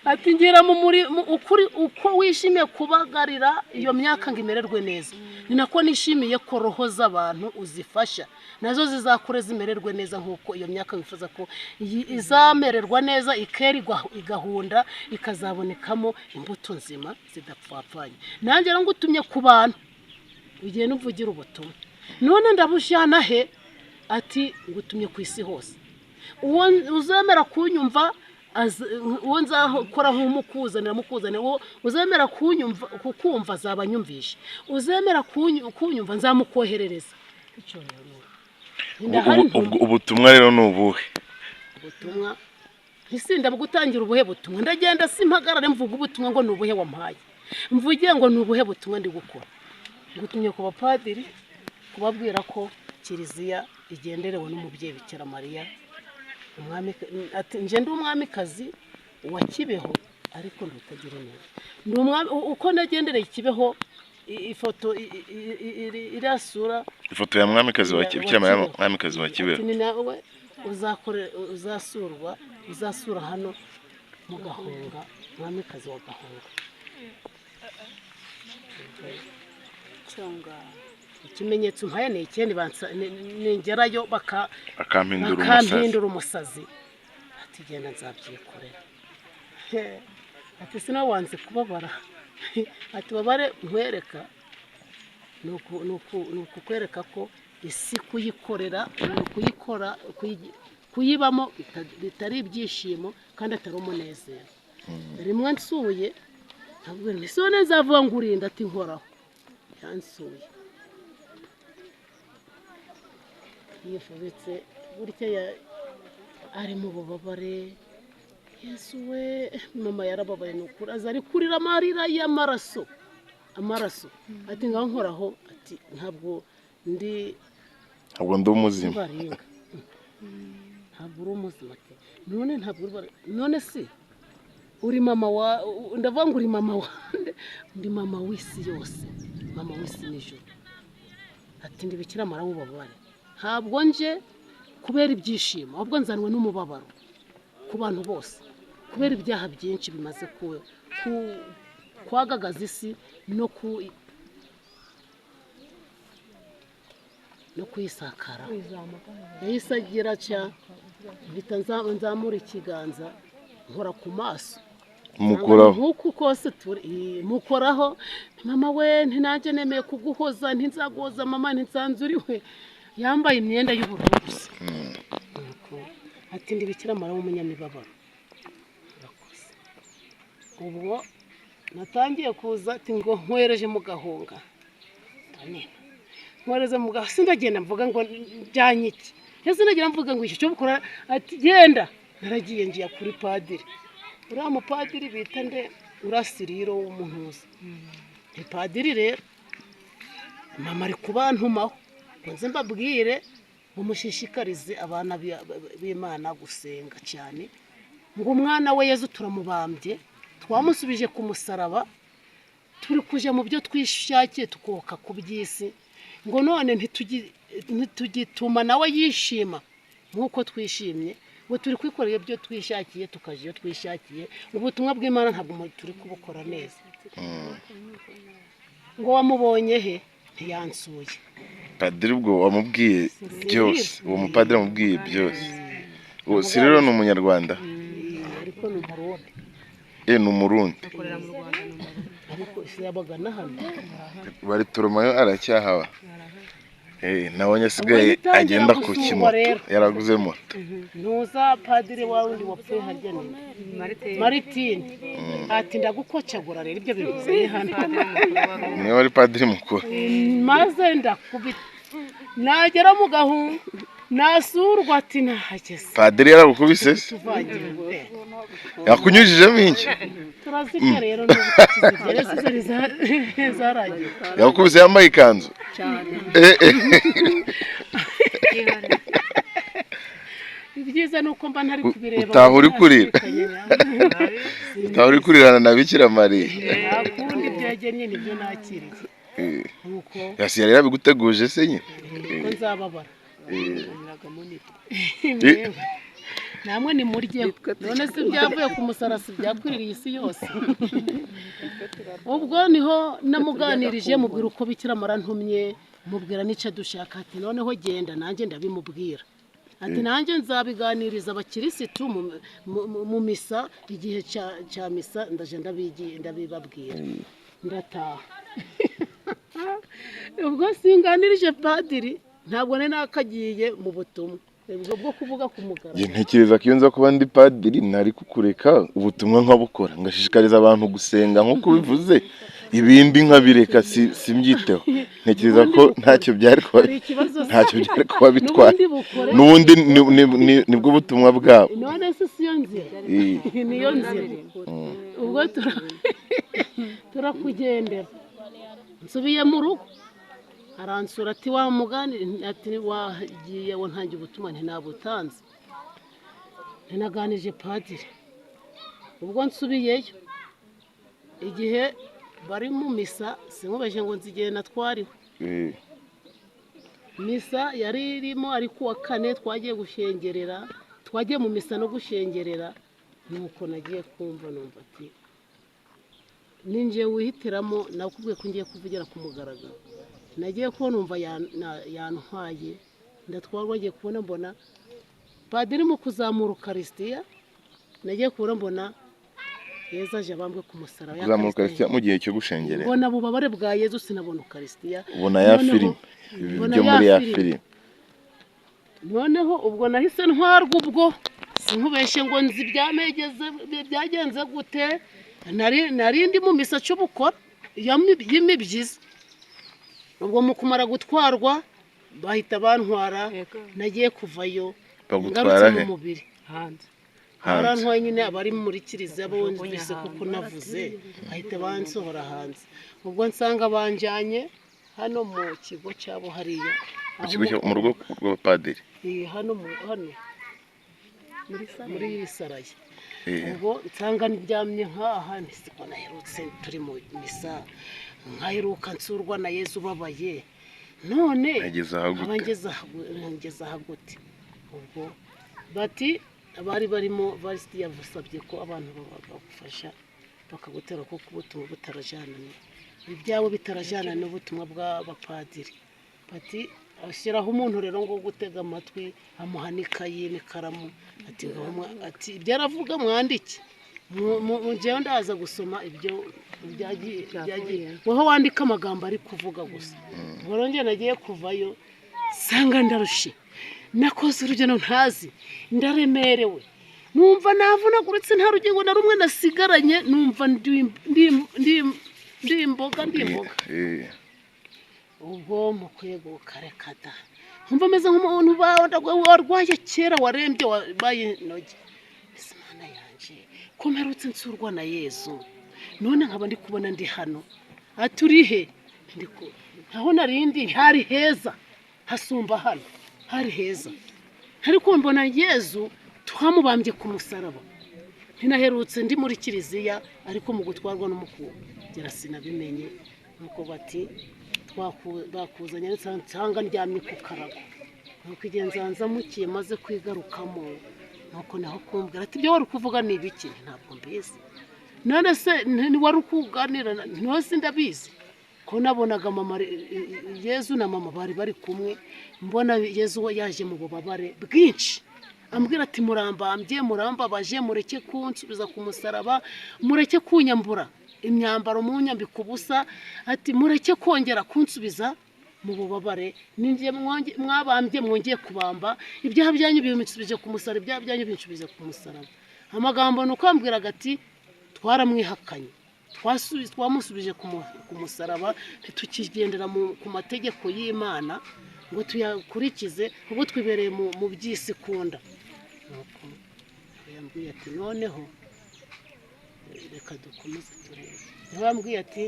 ati ngera mu muri ukuri uko wishimiye kubagarira iyo myaka ngo imererwe neza, ni nako nishimiye ko roho z'abantu uzifasha nazo zizakure zimererwe neza, nkuko iyo myaka wifuza ko izamererwa neza, ikerigwa igahunda, ikazabonekamo imbuto nzima zidapfapfanye. Nanjye ngo utumye ku bantu ugiye n'uvugira ubutumwa, none ndabushyana he? Ati ngutumye ku isi hose, uwo uzemera kunyumva uwo nzakora nk'umukuzanira mukuzanira, uwo uzemera kunyumva kukumva azabanyumvisha, uzemera kunyumva nzamukoherereza. Ubutumwa rero ni ubuhe? Ubutumwa ntisinda gutangira ubuhe butumwa, ndagenda simpagarare mvuga ubutumwa ngo ni ubuhe wampaye, mvugiye ngo ni ubuhe butumwa ndi gukora. Ngutumye ku bapadiri kubabwira ko Kiliziya igenderewe n'umubyeyi Bikira Mariya, umwami ati nje ndi umwamikazi wa Kibeho ariko ndutagira neza, ndi umwami uko nagendereye Kibeho. Ifoto irasura ifoto ya mwamikazi wa Bikira Mariya, mwamikazi wa Kibeho. Ni nawe uzasura hano mu Gahunga, mwamikazi wa Gahunga. Ikimenyetso mpaye ni ikindi, ningerayo bakampindura umusazi. Ati genda nzabyikorera. Ati sina wanze kubabara. Ati babare nkwereka nuko kwereka ko isi kuyikorera, kuyikora, kuyibamo bitari ibyishimo kandi atari umunezero. Rimwe nsuye ntabwo nisone nzavuga ngurinda ati nkoraho yansuye yifubitse burya ari mu bubabare. Yesu we, mama yarababaye n'ukuri, azari kurira amarira y'amaraso ati ngaho nkoraho, ati ntabwo ndi umuzima, ntabwo uri umuzima, none ntabwo none si uri mama ndavuga ngo uri mama wande, ndi mama w'isi yose, mama w'isi n'ijoro. Ati ndi Bikira Mariya w'ububabare, ntabwo nje kubera ibyishimo, ahubwo nzanwe n'umubabaro ku bantu bose, kubera ibyaha byinshi bimaze kwagagaza isi no kuyisakara. Yahise agira cya mpita nzamura ikiganza nkora ku maso, nk'uko kose turi mukoraho. Mama we, ntinajye nemeye kuguhoza, ntinzaguhoza mama, ntinsanze uriwe. Yambaye imyenda y'ubururu gusa. Ati ndi Bikira Mariya w'umunyamibabaro. Ubwo natangiye kuza ati ngo nkwereje mu Gahunga nkwereze mu Gahunga sindagenda mvuga ngo njyanye iki ese nagira mvuga ngo icyo bukora ati genda naragiye ngiye kuri padiri uriya mupadiri bita nde urasiriro w'umuhuza ni padiri rero mama ari kubantumaho nze mbabwire umushishikarize abana b'Imana gusenga cyane ngo umwana we Yezu turamubambye twamusubije ku musaraba turi kuje mu byo twishakiye tukoka ku by'isi ngo none ntitugituma nawe yishima nk'uko twishimye ngo turi kwikorera ibyo twishakiye tukaje iyo twishakiye ubutumwa bw'Imana ntabwo turi kubukora neza ngo wamubonye he ntiyansuye padiri ubwo wamubwiye byose uwo mupadiri wamubwiye byose uwo Siriro ni umunyarwanda ariko ni umurundi ni umurundi ariko yabaga na hano bari Toromayo aracyahaba nabonye asigaye agenda ku kimoto yaraguze moto ntuza padiri wa wundi wapfuye harya ni Maritine ati ndagukocagura rero ibyo bivuze hano niwe wari padiri mukuru maze ndakubita nagera mu Gahunga nasurwa ati nahageze padiri yaragukubise se yakunyujijemo iki turazirya rero n'ubukizigere zaragiye yakubise yambaye ikanzu ibyiza nuko mba ntari kubireba utahuri kurirana na Bikira Mariya akundi byagennye nibyo nakiriye nuko yasiye rero biguteguje se nyine ko nzababara namwe ni murye none se byavuye ku musarasi byakwiririye isi yose ubwo niho namuganirije mubwira uko Bikira Mariya ntumye mubwira n'icyo dushaka ati noneho genda nanjye ndabimubwira ati nanjye nzabiganiriza abakirisitu mu misa igihe cya misa ndaje ndabibabwira ndataha ubwo singanirije padiri ntabwo nari nakagiye mu butumwa bwo kuvuga ku mugaragaro ntekereza ko iyo nza kuba ndi padiri nari kukureka ubutumwa nkabukora ngashishikariza abantu gusenga nk'uko bivuze ibindi nkabireka simbyiteho ntekereza ko ntacyo byari kuba bitwara n'ubundi nibwo butumwa bwabo none se siyo nzira niyo nzira ubwo turakugendera nsubiye mu rugo aransura ati wa mugani ati wagiye wo ntangiye ubutumwa ntinabutanze ntinaganije padiri ubwo nsubiyeyo igihe bari mu misa sinkubeshye ngo nzigiye natwariwe misa yari irimo ari kuwa kane twagiye gushengerera twagiye mu misa no gushengerera nuko nagiye kumva numva ati ninjye wihitiramo nakubwiye ko ngiye kuvugira ku mugaragaro nagiye kubona numva yantwaye ndatwarwa ngiye kubona mbona padiri mu kuzamura ukarisitiya nagiye kubona mbona Yezu aje abambwe ku musaraba kuzamura ukarisitiya mu gihe cyo gushengerera mbona ububabare bwa Yezu sinabona ukarisitiya ubona ya filime byo muri ya filime noneho ubwo nahise ntwarwa ubwo sinkubeshye ngo nzi byagenze gute nari ndi mu misa cy'ubukora y'imibyizi ubwo mu kumara gutwarwa bahita bantwara nagiye kuvayo bagutwara he mu mubiri barantwaye nyine abari muri kiliziya bumvise kuko navuze bahita bansohora hanze ubwo nsanga banjyanye hano mu kigo cyabo hariya mu rugo rw'abapadiri hano muri Saraye ubwo nsanga ndyamye nkaha ntisiko naherutse turi mu misa nkaheruka nsurwa na Yezu ubabaye none ngeze aha gute ubwo bati abari barimo varisiti yavusabye ko abantu bagufasha bakagutera kuko ubutumwa butarajyana ibyawe bitarajyana n'ubutumwa bw'abapadiri bati ashyiraho umuntu rero ngo gutega amatwi amuha n'ikayi n'ikaramu ati ibyo aravuga mwandike njyewe ndaza gusoma ibyo byagiye wowe wandika amagambo ari kuvuga gusa ubwo njye nagiye kuvayo nsanga ndarushye nakoze urugendo ntazi ndaremerewe numva navunaguritse nta rugingo na rumwe nasigaranye, numva ndi imboga ubwo mukwiye gukareka da, nkumva meze nk'umuntu warwaye kera warembye wabaye inoge. Imana yanje ko mperutse nsurwa na Yezu, none nkaba ndi kubona ndi hano, aturihe ndiko aho narindi hari heza hasumba hano, hari heza, ariko mbona Yezu twamubambye ku musaraba. Ntinaherutse ndi muri kiliziya, ariko mu gutwarwa n'umukugera sinabimenye, nuko bati bakuzanye nsanga ndyamye ku karago, nuko igenzanza mukiye maze kwigarukamo, nuko naho kumbwira ati ibyo wari kuvuga ni ibiki, ntabwo mbizi. None se ni wari ukuganira ntose ndabizi ko nabonaga mama Yezu na mama bari kumwe, mbona Yezu yaje mu bubabare bwinshi, ambwira ati murambabaje, mureke kunsubiza ku musaraba, mureke kunyambura imyambaro munyambika ubusa, ati mureke kongera kunsubiza mu bubabare, ninjye mwabambye mwongeye kubamba, ibyaha byanyu binsubije ku musaraba, ibyaha byanyu binsubije ku musaraba. Amagambo nuko ambwiraga ati twaramwihakanye, twamusubije ku musaraba, ntitukigendera ku mategeko y'Imana ngo tuyakurikize, ubwo twibereye mu by'isi kunda. Nuko yambwiye ati noneho reka dukomeze turebe. Yambwiye ati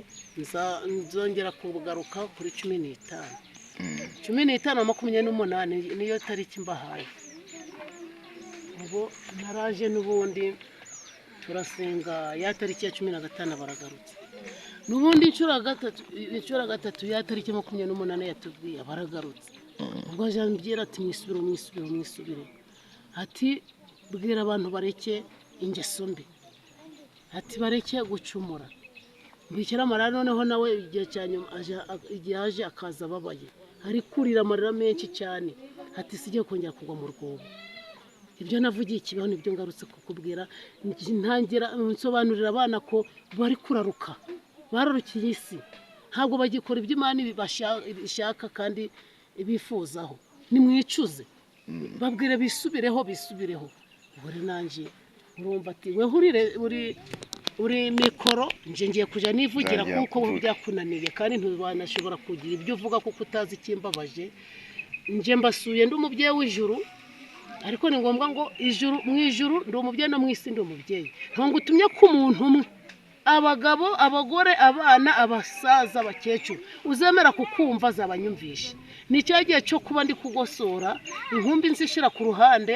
nzongera kugaruka kuri 15 na 28 niyo tariki mbahaye. Ubwo naraje n'ubundi turasenga, ya tariki ya 15 baragarutse, n'ubundi inshuro gatatu ya tariki 28 yatubwiye baragarutse. Ubwo jambwira ati mwisubire, ati bwira abantu bareke ingeso mbi, ati bareke gucumura. Mbikira amarira, noneho nawe igihe cyanyuma aje akaza ababaye, ari kurira amarira menshi cyane, ati sijye kongera kugwa mu rwobo. Ibyo navugiye ikibaho nibyo ngarutse kukubwira, ntangira nsobanurira abana ko bari kuraruka, bararukiye isi, ntabwo bagikora ibyo Imana bashaka kandi bifuzaho. Nimwicuze, babwire bisubireho. Buri nanjye urumva ati we uri mikoro, ngiye kuja nivugira kuko byakunaniye, kandi ntubanashobora kugira ibyo uvuga kuko utazi ikimbabaje. Nje mbasuye ndi umubyeyi w'ijuru, ariko ni ngombwa ngo mu ijuru ndi umubyeyi no mu isi ndi umubyeyi. Ntabwo utumye ku muntu umwe, abagabo, abagore, abana, abasaza, abakecuru, uzemera kukumva zabanyumvisha. Ni cyagiye cyo kuba ndi kugosora inkumbi nzishira ku ruhande,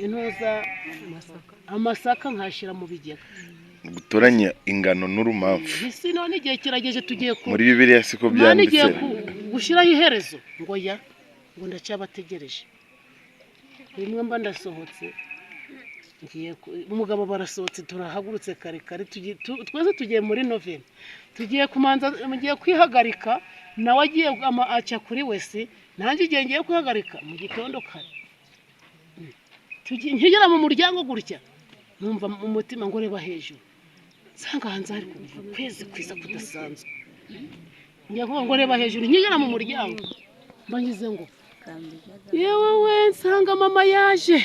intuza amasaka nkashira mu bigega, gutoranya ingano n'urumamfu. Isi none igihe kirageje tugiye muri Bibiliya siko byanditse, gushiraho iherezo ngo ndacyabategereje. Rimwe mba ndasohotse, umugabo barasohotse, turahagurutse kare twese tugiye muri noveni, tugiye kwihagarika, nawe agiye aca kuri wese, nanjye ngiye kwihagarika mu gitondo kare. Nkigera mu muryango gutya, numva mu mutima ngo reba hejuru, nsanga hanze hari ukwezi kwiza kudasanzwe. Njya kuvuga ngo reba hejuru, nkigera mu muryango mbangize ngo yewe we, nsanga mama yaje.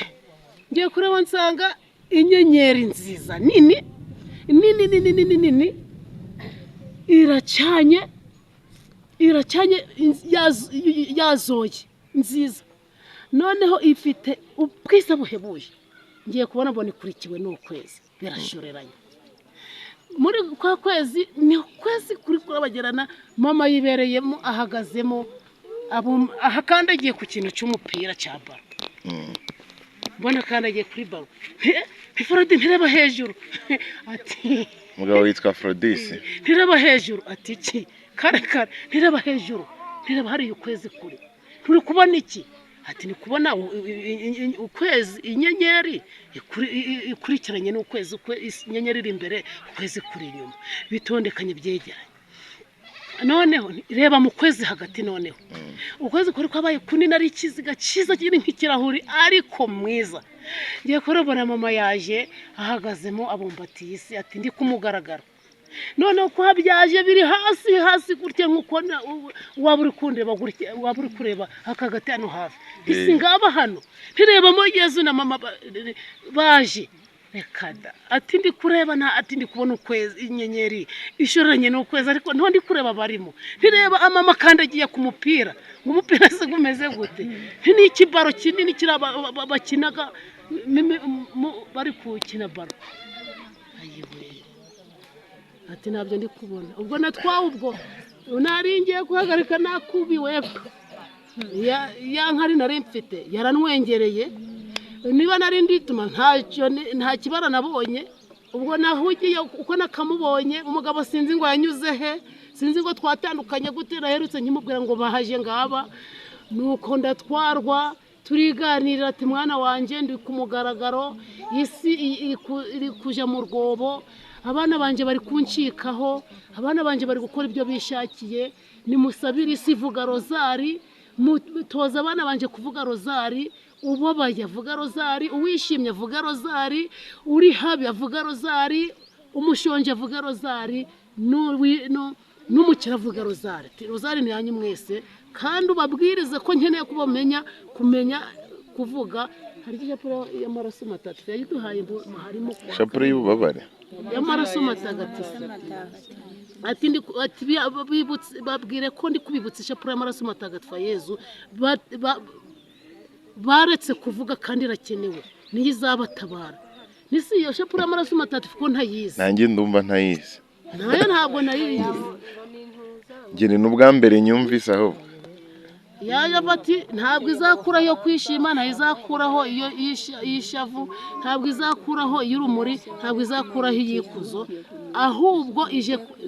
Ngiye kureba nsanga inyenyeri nziza nini iracanye yazoye nziza, noneho ifite ubwiza buhebuye. Ngiye kubona mbona ikurikiwe n'ukwezi, birashoreranye. Muri kwa kwezi ni ukwezi kuri kurabagerana, mama yibereyemo ahagazemo, ahakandagiye ku kintu cy'umupira cya baro. Mbona kandagiye kuri baro, Frodi ntireba hejuru, ati umugabo witwa Frodisi, ntireba hejuru, ati iki kare ntireba hejuru, ntireba hari ukwezi kuri, turi kubona iki? Ati ni kubona ukwezi, inyenyeri ikurikiranye n'ukwezi, inyenyeri iri imbere, ukwezi kuri inyuma, bitondekanye byegeranye. Noneho reba mu kwezi hagati, noneho ukwezi kuri kwabaye kunini, ari ikiziga cyiza kiri nk'ikirahuri ariko mwiza. Ngiye kurabona mama yaje ahagazemo abumbatiye isi, ati ndi kumugaragaro. none ko habyaje biri hasi gutya nkuko waba uri kundeba gutya waba uri kureba akagati hano hafi isi ngaba hano ntirebamo Yesu na mama baje rekada ati ndi kureba ati ndi kubona ukwezi inyenyeri ishoranye n'ukwezi ariko nto ndi kureba barimo ntireba amama kandagiye ku mupira umupira se gumeze gute ni ikibaro kinini kiraba bakinaga bari kukina baro ayiwe ati nabyo ndi kubona ubwo natwawe ubwo naringiye guhagarika nakubiwe ya nkari nari mfite yaranwengereye niba nari ndituma nta kibara nabonye ubwo nahugiye uko nakamubonye umugabo sinzi ngo yanyuze he sinzi ngo twatandukanye gute naherutse nkimubwira ngo bahaje ngaba nuko ndatwarwa turiganirira ati mwana wanje ndi ku mugaragaro isi iri kuja mu rwobo abana banje bari kuncikaho abana banje bari gukora ibyo bishakiye nimusabire isi vuga rozari mutoza abana banje kuvuga rozari ubabaye avuga rozari uwishimye avuga rozari uri habi avuga rozari umushonje avuga rozari n'umukira avuga rozari rozari ni yanyu mwese kandi ubabwirize ko nkeneye kumenya kuvuga hari igipapuro y'amaraso matatu yayiduhaye harimo shapure y'ububabare y'amaraso matagatifu ati babwire ko ndi kubibutsa ishapure y'amaraso matagatifu ya Yezu baretse kuvuga kandi irakenewe niyo izabatabara nisi iyo shapure y'amaraso matagatifu ko ntayizi nanjye ndumva ntayizi nayo ntabwo nayizi ngene n'ubwa mbere nyumvise aho yaya bati ntabwo izakura yo kwishima nta izakuraho iyo yishavu ntabwo izakuraho y'urumuri ntabwo izakuraho iyikuzo ahubwo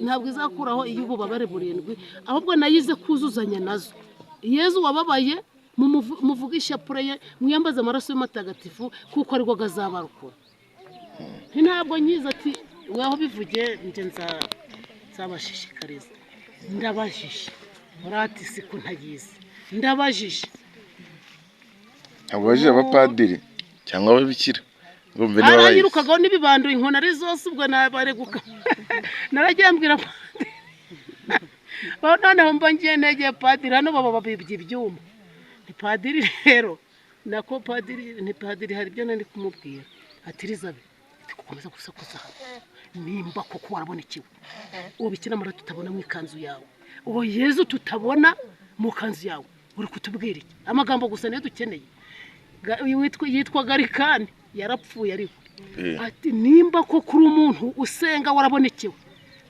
ntabwo izakuraho iy'ububabare burindwi ahubwo nayize kuzuzanya nazo Yezu wababaye muvuga ishapure ye mwiyambaza amaraso y'amatagatifu kuko ariko gazabarukura ntabwo nyiza ati weho bivuge nje nzabashishikariza ndabajije urati siko ntagize ndabajije abajije abapadiri cyangwa ababikira ngo mve niba arayirukaga n'ibibando inkona ari zose ubwo nabareguka naragiyambwira noneho mba ngiye negeye padiri hano baba babibye ibyuma ni padiri rero nako padiri ni padiri hari ibyo nari kumubwira ati Elizabeth gukomeza gusakuza nimba koko warabonekewe ubikira mara tutabona mu ikanzu yawe uwo Yezu tutabona mu kanzu yawe uri kutubwira iki amagambo gusa niyo dukeneye yitwa Garikani yarapfuye ariko ati nimba ko kuri umuntu usenga warabonekewe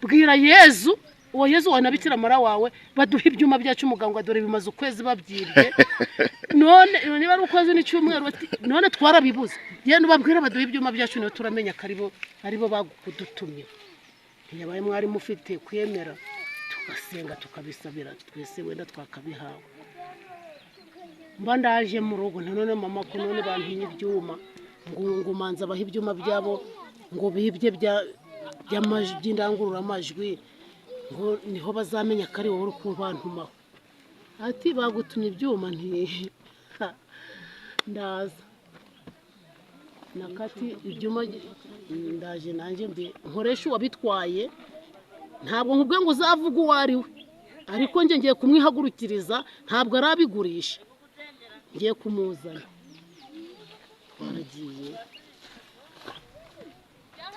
bwira Yezu uwo Yezu wanabikira mara wawe baduha ibyuma byacu umuganga dore bimaze ukwezi babyibye none niba ari ukwezi n'icyumweru none twarabibuze yenda babwira baduha ibyuma byacu niyo turamenya aribo bagudutumye yabaye mwari mufite kwemera tugasenga tukabisabira twese wenda twakabihawe mba ndaje mu rugo none mama ko none bantinye ibyuma ngo manza baha ibyuma byabo ngo bibye by'indangurura amajwi ngo niho bazamenya kari wowe uri kubantumaho ati bagutumye ibyuma ndaza nakati ibyuma ndaje nanjye nkoresha uwabitwaye ntabwo nkubwe ngo uzavuga uwo ari we ariko njye ngiye kumwihagurukiriza ntabwo arabigurisha ngiye kumuzana twaragiye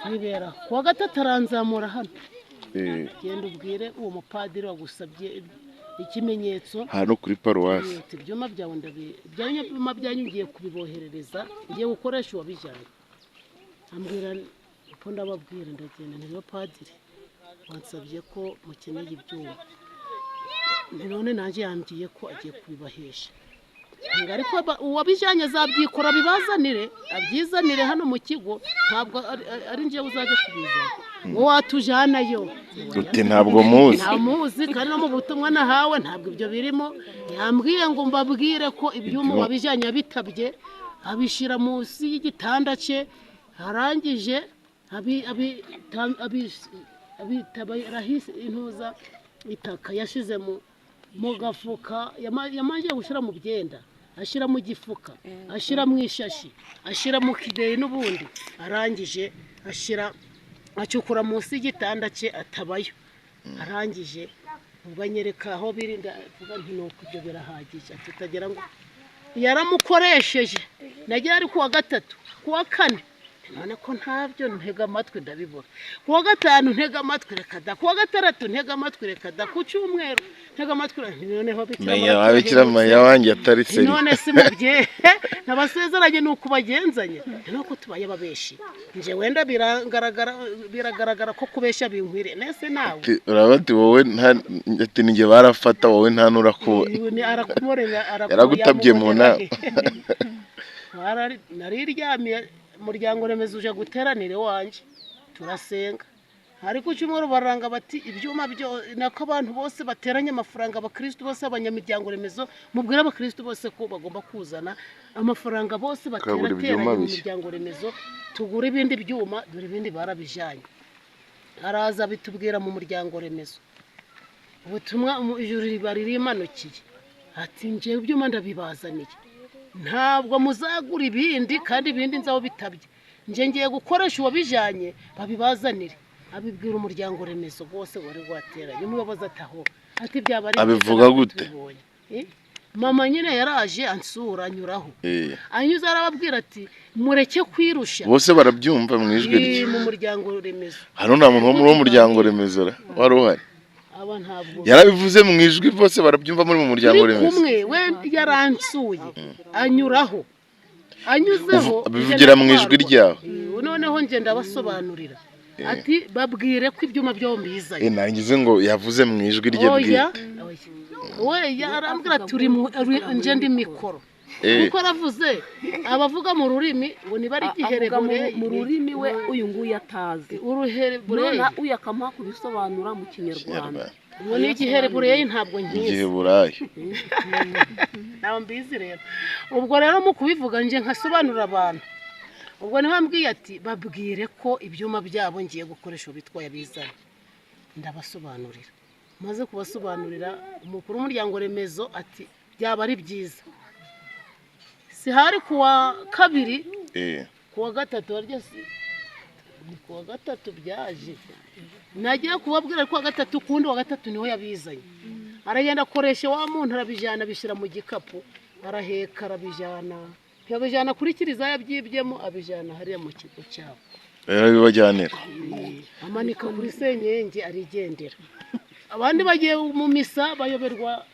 twibera kuwa gatatu aranzamura hano genda ubwire uwo mupadiri wagusabye ikimenyetso hano kuri paruwasi ibyuma byawe ibyuma byanyu ngiye kubiboherereza ngiye gukoresha uwabijyanye ambwira uko ndababwira ndagenda niba padiri wansabye ko mukeneye ibyuma none nanjye yambwiye ko agiye kubibahesha ariko uwabijyanye azabyikora bibazanire abyizanire hano mu kigo ntabwo ari njyewe uzajya kubizana wowe watujyanayo uti ntabwo muzi ntamuzi kandi no mu butumwa nahawe ntabwo ibyo birimo yambwiye ngo mbabwire ko ibyuma wabijyanye abitabye abishyira munsi y'igitanda cye arangije abitabahise intuza itaka yashize mu gafuka yamangiye gushyira mu byenda ashyira mu gifuka ashyira mu ishashi ashyira mu kideyi n'ubundi arangije ashyira acukura munsi y'igitanda cye atabayo arangije ubwo anyereka aho birinda vuga nti nuko ibyo birahagije tutagira ngo yaramukoresheje nagira ari kuwa gatatu kuwa kane none ko ntabyo ntega amatwi ndabibura kuwa gatanu ntega amatwi reka da kuwa gatandatu ntega amatwi reka da ku cyumweru ntega amatwi noneho Bikira Mariya wanjye atari seri none si mubye nabasezeranye nuko bagenzanye nuko tubaye babeshi nje wenda biragaragara ko kubesha binkwire nese nawe urabati wowe ati ninge barafata wowe nta nurako yaragutabye mu nama nariryamiye umuryango remezo uje guteranire wanje turasenga ariko cyumuro baranga bati ibyuma byo nako abantu bose bateranye amafaranga abakristo bose abanyamiryango remezo mubwira abakristo bose ko bagomba kuzana amafaranga bose bateranye mu miryango remezo tugura ibindi byuma dore ibindi barabijanye araza bitubwira mu muryango remezo ubutumwa ijuru rimanukiye ati nje ibyuma ndabibazaniye ntabwo muzagura ibindi kandi ibindi nzaho bitabye nje ngiye gukoresha uwabijanye babibazanire abibwira umuryango remezo bose wari wateranye umuyobozi ataho ati byaba ari abivuga gute mama nyine yaraje ansura anyuraho anyuze arababwira ati mureke kwirusha bose barabyumva mu ijwi rye mu muryango remezo hano nta muntu wo mu muryango remezo wari uhari yarabivuze mu ijwi bose barabyumva muri mu muryango remezo kumwe we yaransuye anyuraho anyuzeho bivugira mu ijwi ryawe noneho nje ndabasobanurira ati babwire ko ibyuma byo mbizanye nangize ngo yavuze mu ijwi rye bwite we yarambwira turi nje ndi mikoro kuko aravuze abavuga mu rurimi ngo niba ari giherebure mu rurimi we uyu nguyu atazi uruherebure uyu akamuha kubisobanura mu kinyarwanda ngo ni igiherebure ntabwo nkizi igiheburayo nawe mbizi rero ubwo rero mu kubivuga nje nkasobanura abantu ubwo niho mbwiye ati babwire ko ibyuma byabo ngiye gukoresha bitwaye bizana ndabasobanurira maze kubasobanurira umukuru w'umuryango remezo ati byaba ari byiza si hari kuwa kabiri kuwa gatatu waryo ni kuwa gatatu byaje nagiye kubabwira kuwa gatatu kundi wa gatatu niho yabizanye aragenda akoresha wa muntu arabijana bishyira mu gikapu araheka arabijana yabijana kuri kiriza yabyibyemo abijana hariya mu kigo cyabo bibajyanira amanika kuri senyenge arigendera abandi bagiye mu misa bayoberwa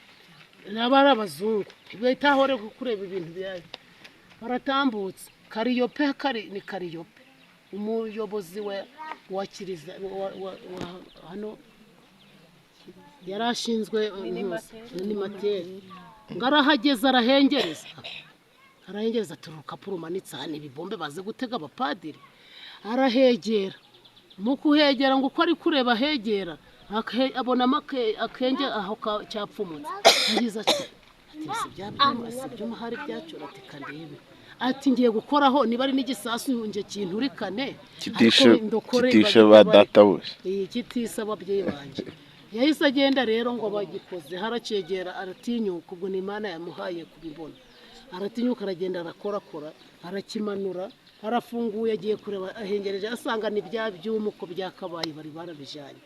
n'abari abazungu bahitahore kureba ibintu byayo baratambutse kariyope ni kariyope umuyobozi wa kiriza hano yarashinzwe ni materi ngarahageze arahengereza turuka purumanitse hano ibibombe baze gutega abapadiri arahegera mu kuhegera ngo uko ari kureba hegera abonamo akenge aho cyapfumutse yagize ati byuma hari byacura ati kandebe ati ngiye gukoraho niba ari n'igisasu nje kinturikane kitisha ba databuja kitisa ababyeyi banje yahise agenda rero ngo bagikoze haracegera aratinyuka ubwo ni Imana yamuhaye kubibona aratinyuka aragenda arakorakora arakimanura arafunguye agiye kureba ahengereje asanga ni bya byuma uko byakabaye bari barabijanye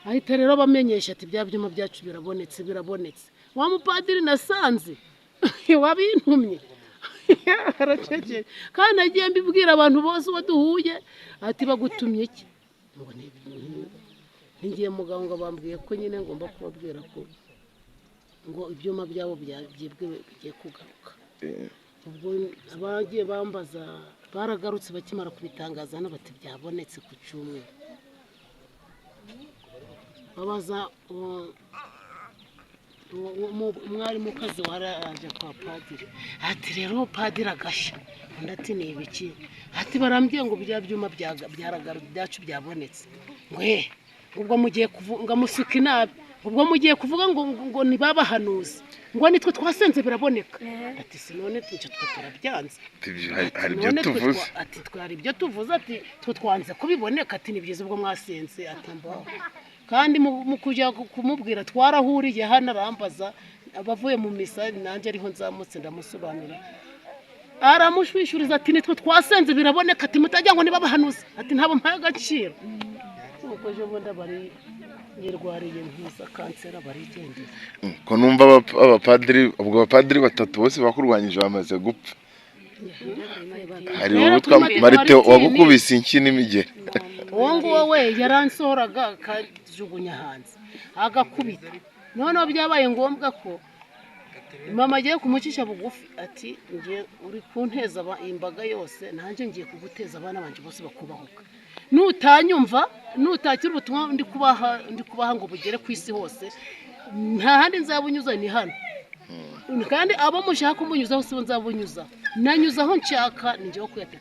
ahita rero bamenyesha ati bya byuma byacu birabonetse wa mupadiri nasanze wabintumye araceceka kandi agiye mbibwira abantu bose waduhuye ati bagutumye iki ngo ngiye muganga bambwiye ko nyine ngomba kubabwira ko ngo ibyuma byabo byibwe bigiye kugaruka ubwo abagiye bambaza baragarutse bakimara kubitangaza bati byabonetse ku cyumweru babaza umwarimukazi waraje kwa padiri ati rero padiri agashya undi ati ni ibiki ati barambwiye ngo bya byuma byacu byabonetse ubwo mugiye kuvuga musuka inabi ubwo mugiye kuvuga ngo nibabahanuzi ngo nitwe twasenze biraboneka ati sinone twe turabyanze hari ibyo tuvuze ati twari ibyo tuvuze ati twe twanze kubiboneka ati ni byiza ubwo mwasenze ati mbaho kandi mu kujya kumubwira twarahuriye hano arambaza abavuye mu misa nanjye ariho nzamutse ndamusobanura aramushwishuriza ati nitwe twasenze biraboneka ati mutajya ngo nibabahanuze ati ntabo mpaye agaciro uko je bonda bari yirwariye nkuza kansera barigendera ko numva abapadiri ubwo abapadiri batatu bose bakurwanyije bamaze gupfa hari uwitwa Marite wagukubise inki n'imigeri uwo nguwo we yaransohoraga akajugunya hanze agakubita noneho byabaye ngombwa ko mama agiye kumucisha bugufi ati ngiye uri kunteza imbaga yose nanjye ngiye kuguteza abana banje bose bakubahuka nutanyumva nutakira ubutumwa ndi kubaha ngo bugere ku isi hose nta handi nzabunyuza ni hano kandi abo mushaka umunyuzaho si nzabunyuza nanyuzaho nshaka ninjye wo kweta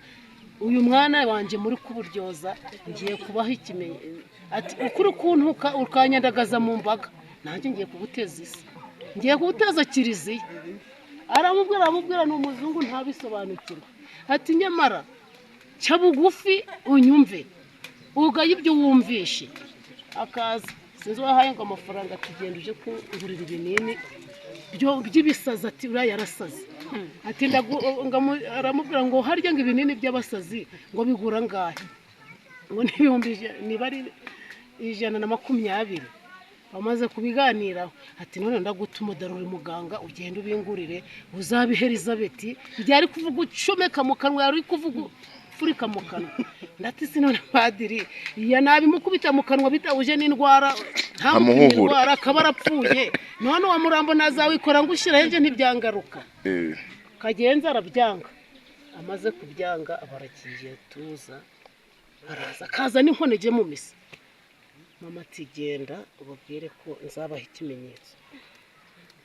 uyu mwana wanje muri kuburyoza ngiye kubaha ikimenyetso ati ukuri kuntuka ukanyandagaza mu mbaga nanjye ngiye kuguteza isi ngiye kuguteza kiriziya aramubwira n'umuzungu ntabisobanukirwa ati nyamara cya bugufi unyumve ugaye ibyo wumvishe akaza sinzi wahaye ngo amafaranga tugenda uje kugurira ibinini by'ibisazi ati uriya yarasaze ati aramubwira ngo harya ngo ibinini by'abasazi ngo bigura ngahe ngo n'ibihumbi niba ari 120 bamaze kubiganiraho ati none ndagutuma daruri muganga ugenda ubingurire uzabihe Elizabeth byari kuvuga ucomeka mu kanwa yari kuvuga furika mu kanwa ndati sinone padiri ya nabi mukubita mu kanwa bitawuje n'indwara nta ndwara akabarapfuye none wa murambo nazawikora ngushira henje ntibyangaruka kagenza arabyanga amaze kubyanga abarakiye tuza araza kaza n'inkoneje mu misa mama tigenda ubabwire ko nzabaha ikimenyetso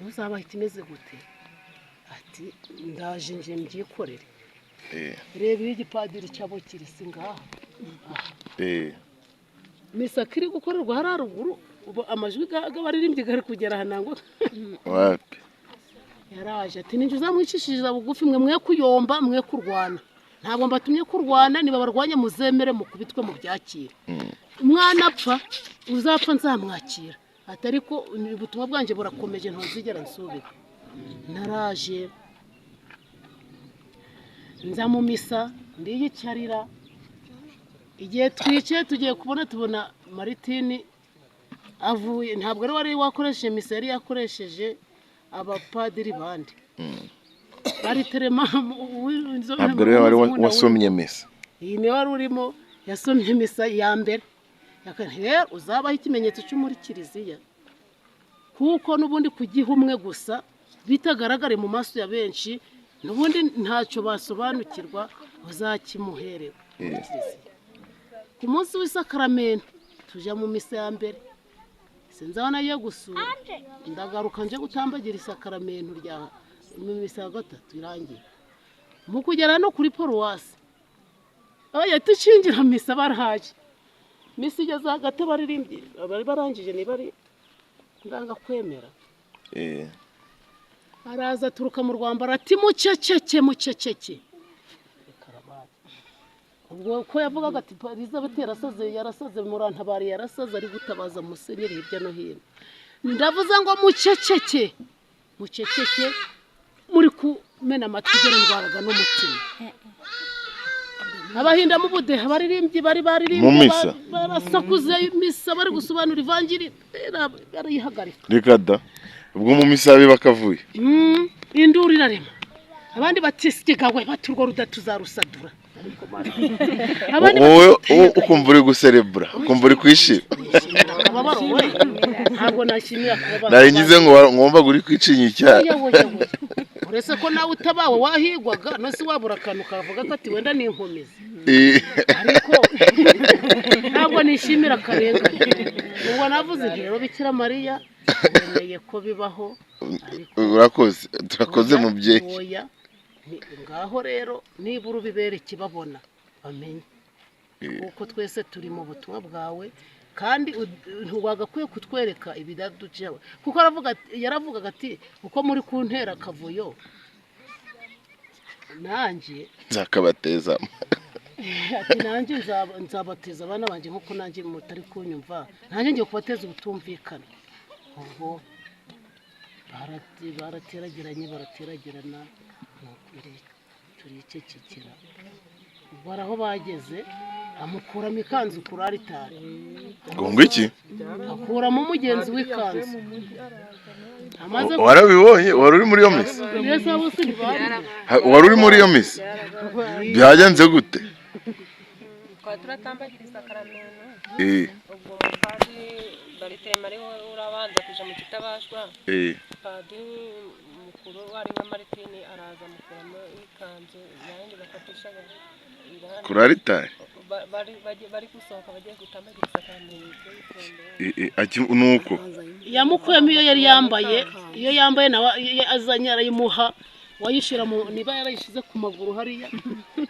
nzabaha ikimeze gute ati ndaje nje mbyikorere reba igipadiri cyabo kirisi ngaho misa kiri gukorerwa hararuguru amajwi gabaririmbye gari kugera hanango wapi yaraje ati ninjye uzamwicishiriza bugufi mwe kuyomba mwe kurwana ntabwo mbatumye kurwana niba barwanya muzemere mukubitwe mu byakira umwana apfa uzapfa nzamwakira atari ko ubutumwa bwanjye burakomeje ntuzigera nsubira naraje nza mu misa ndiyicarira igihe twicaye tugiye tubona Maritini avuye ntabwo ari wari wakoresheje misa yari yakoresheje abapadiri bandi bari terema ntabwo rero wari wasomye misa iyi ni wari urimo yasomye misa ya mbere rero uzabaho ikimenyetso cy'umuri kiriziya kuko n'ubundi kugiha umwe gusa bitagaragare mu maso ya benshi n'ubundi ntacyo basobanukirwa uzakimuherewe ku munsi w'isakaramento tujya mu misa ya mbere sinzabona yo gusura ndagaruka nje gutambagira isakaramento rya mu misa ya gatatu irangiye mu kugera no kuri paruwasi oya tucinjira misa barahaje misa igeze hagati baririmbye bari barangije niba ari ndanga kwemera araza turuka mu Rwanda ati muceceke ubwo ko yavugaga ati Elizabeth yarasaze murantabari yarasaze ari gutabaza musenyeri hirya no hino ndavuze ngo muceceke muri kumena amatwi gere ndwaraga n'umutima abahinda mu budeha baririmbye baririmbye barasakuze misa bari gusobanura ivanjiri barihagarika reka da ubwo mu misa bakavuye induru irarema abandi batisigawe baturwo rudatuzarusadura wowe ukumva uri guserebura ukumva uri kwishima ntabwo nashimira kuba naringize ngo ngomba guri kwicinya icyaha uretse ko nawe utabawe wahigwaga no si wabura akantu kavuga ko ati wenda ni inkomezi ariko ntabwo nishimira akarengane ubwo navuze rero Bikira Mariya yemeye ko bibaho urakoze turakoze mubyeyi ngaho rero nibura ubibere kibabona bamenye kuko twese turi mu butumwa bwawe kandi ntiwagakwiye kutwereka ibidaducewe kuko yaravugaga ati uko muri kuntera akavuyo nanjye nzakabateza ati nanjye nzabateza abana banjye nkuko nanjye mutari kunyumva nanjye ngiye kubateza ubutumvikana ubwo barateragirana turicecekera baraho bageze amukuramo ikanzu kuri aritari ngo iki akuramo umugenzi w'ikanzu warabibonye wari uri muri iyo misa wari uri muri iyo misa byagenze gute turatambagiriza akarameno ubwo padiri baritema ariho urabanza kuja mu kitabashwa padiri mukuru wariwe Martini araza mukuramo ikanzu yandi bakatisha kuri aritari bari gusohoka bagiye gutambagiriza akarameno nuko yamukuyemo iyo yambaye nawe azanye arayimuha wayishira mu niba yarayishize ku maguru hariya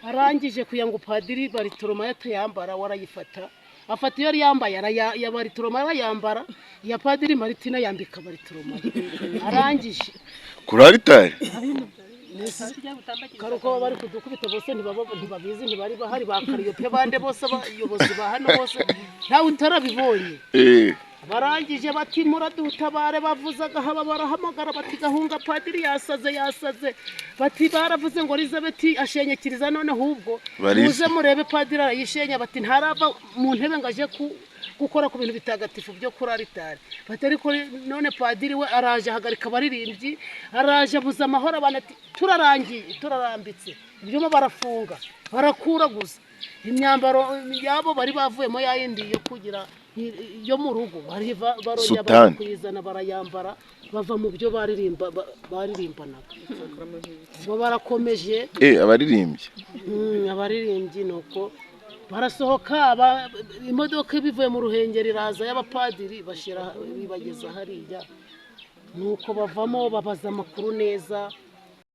arangije kuya ngo padiri Baritoroma yatayambara warayifata afata iyo yambaye ya Baritoroma arayambara ya padiri Martina yambika Baritoroma arangije kuri aritari karuko bari kudukubita bose ntibabizi ntibari bahari bakariyope bande bose abayobozi ba hano bose ntawe utarabibonye barangije bati muradutabare bavuzaga haba barahamagara bati gahunga padiri yasaze bati baravuze ngo Elizabeth ashenyekiriza none ahubwo muze murebe padiri arayishenya bati ntarava mu ntebe ngaje gukora ku bintu bitagatifu byo kuri aritari batari ko none padiri we araje hagarika abaririmbyi araje abuza amahoro abantu ati turarambitse ibyo barafunga barakura gusa imyambaro yabo bari bavuyemo yayindi yo kugira yo mu rugo barongera kuyizana barayambara bava mu byo baririmbanaga ngo barakomeje abaririmbyi nuko barasohoka imodoka bivuye mu ruhengeri iraza y'abapadiri bibageza hariya nuko bavamo babaza amakuru neza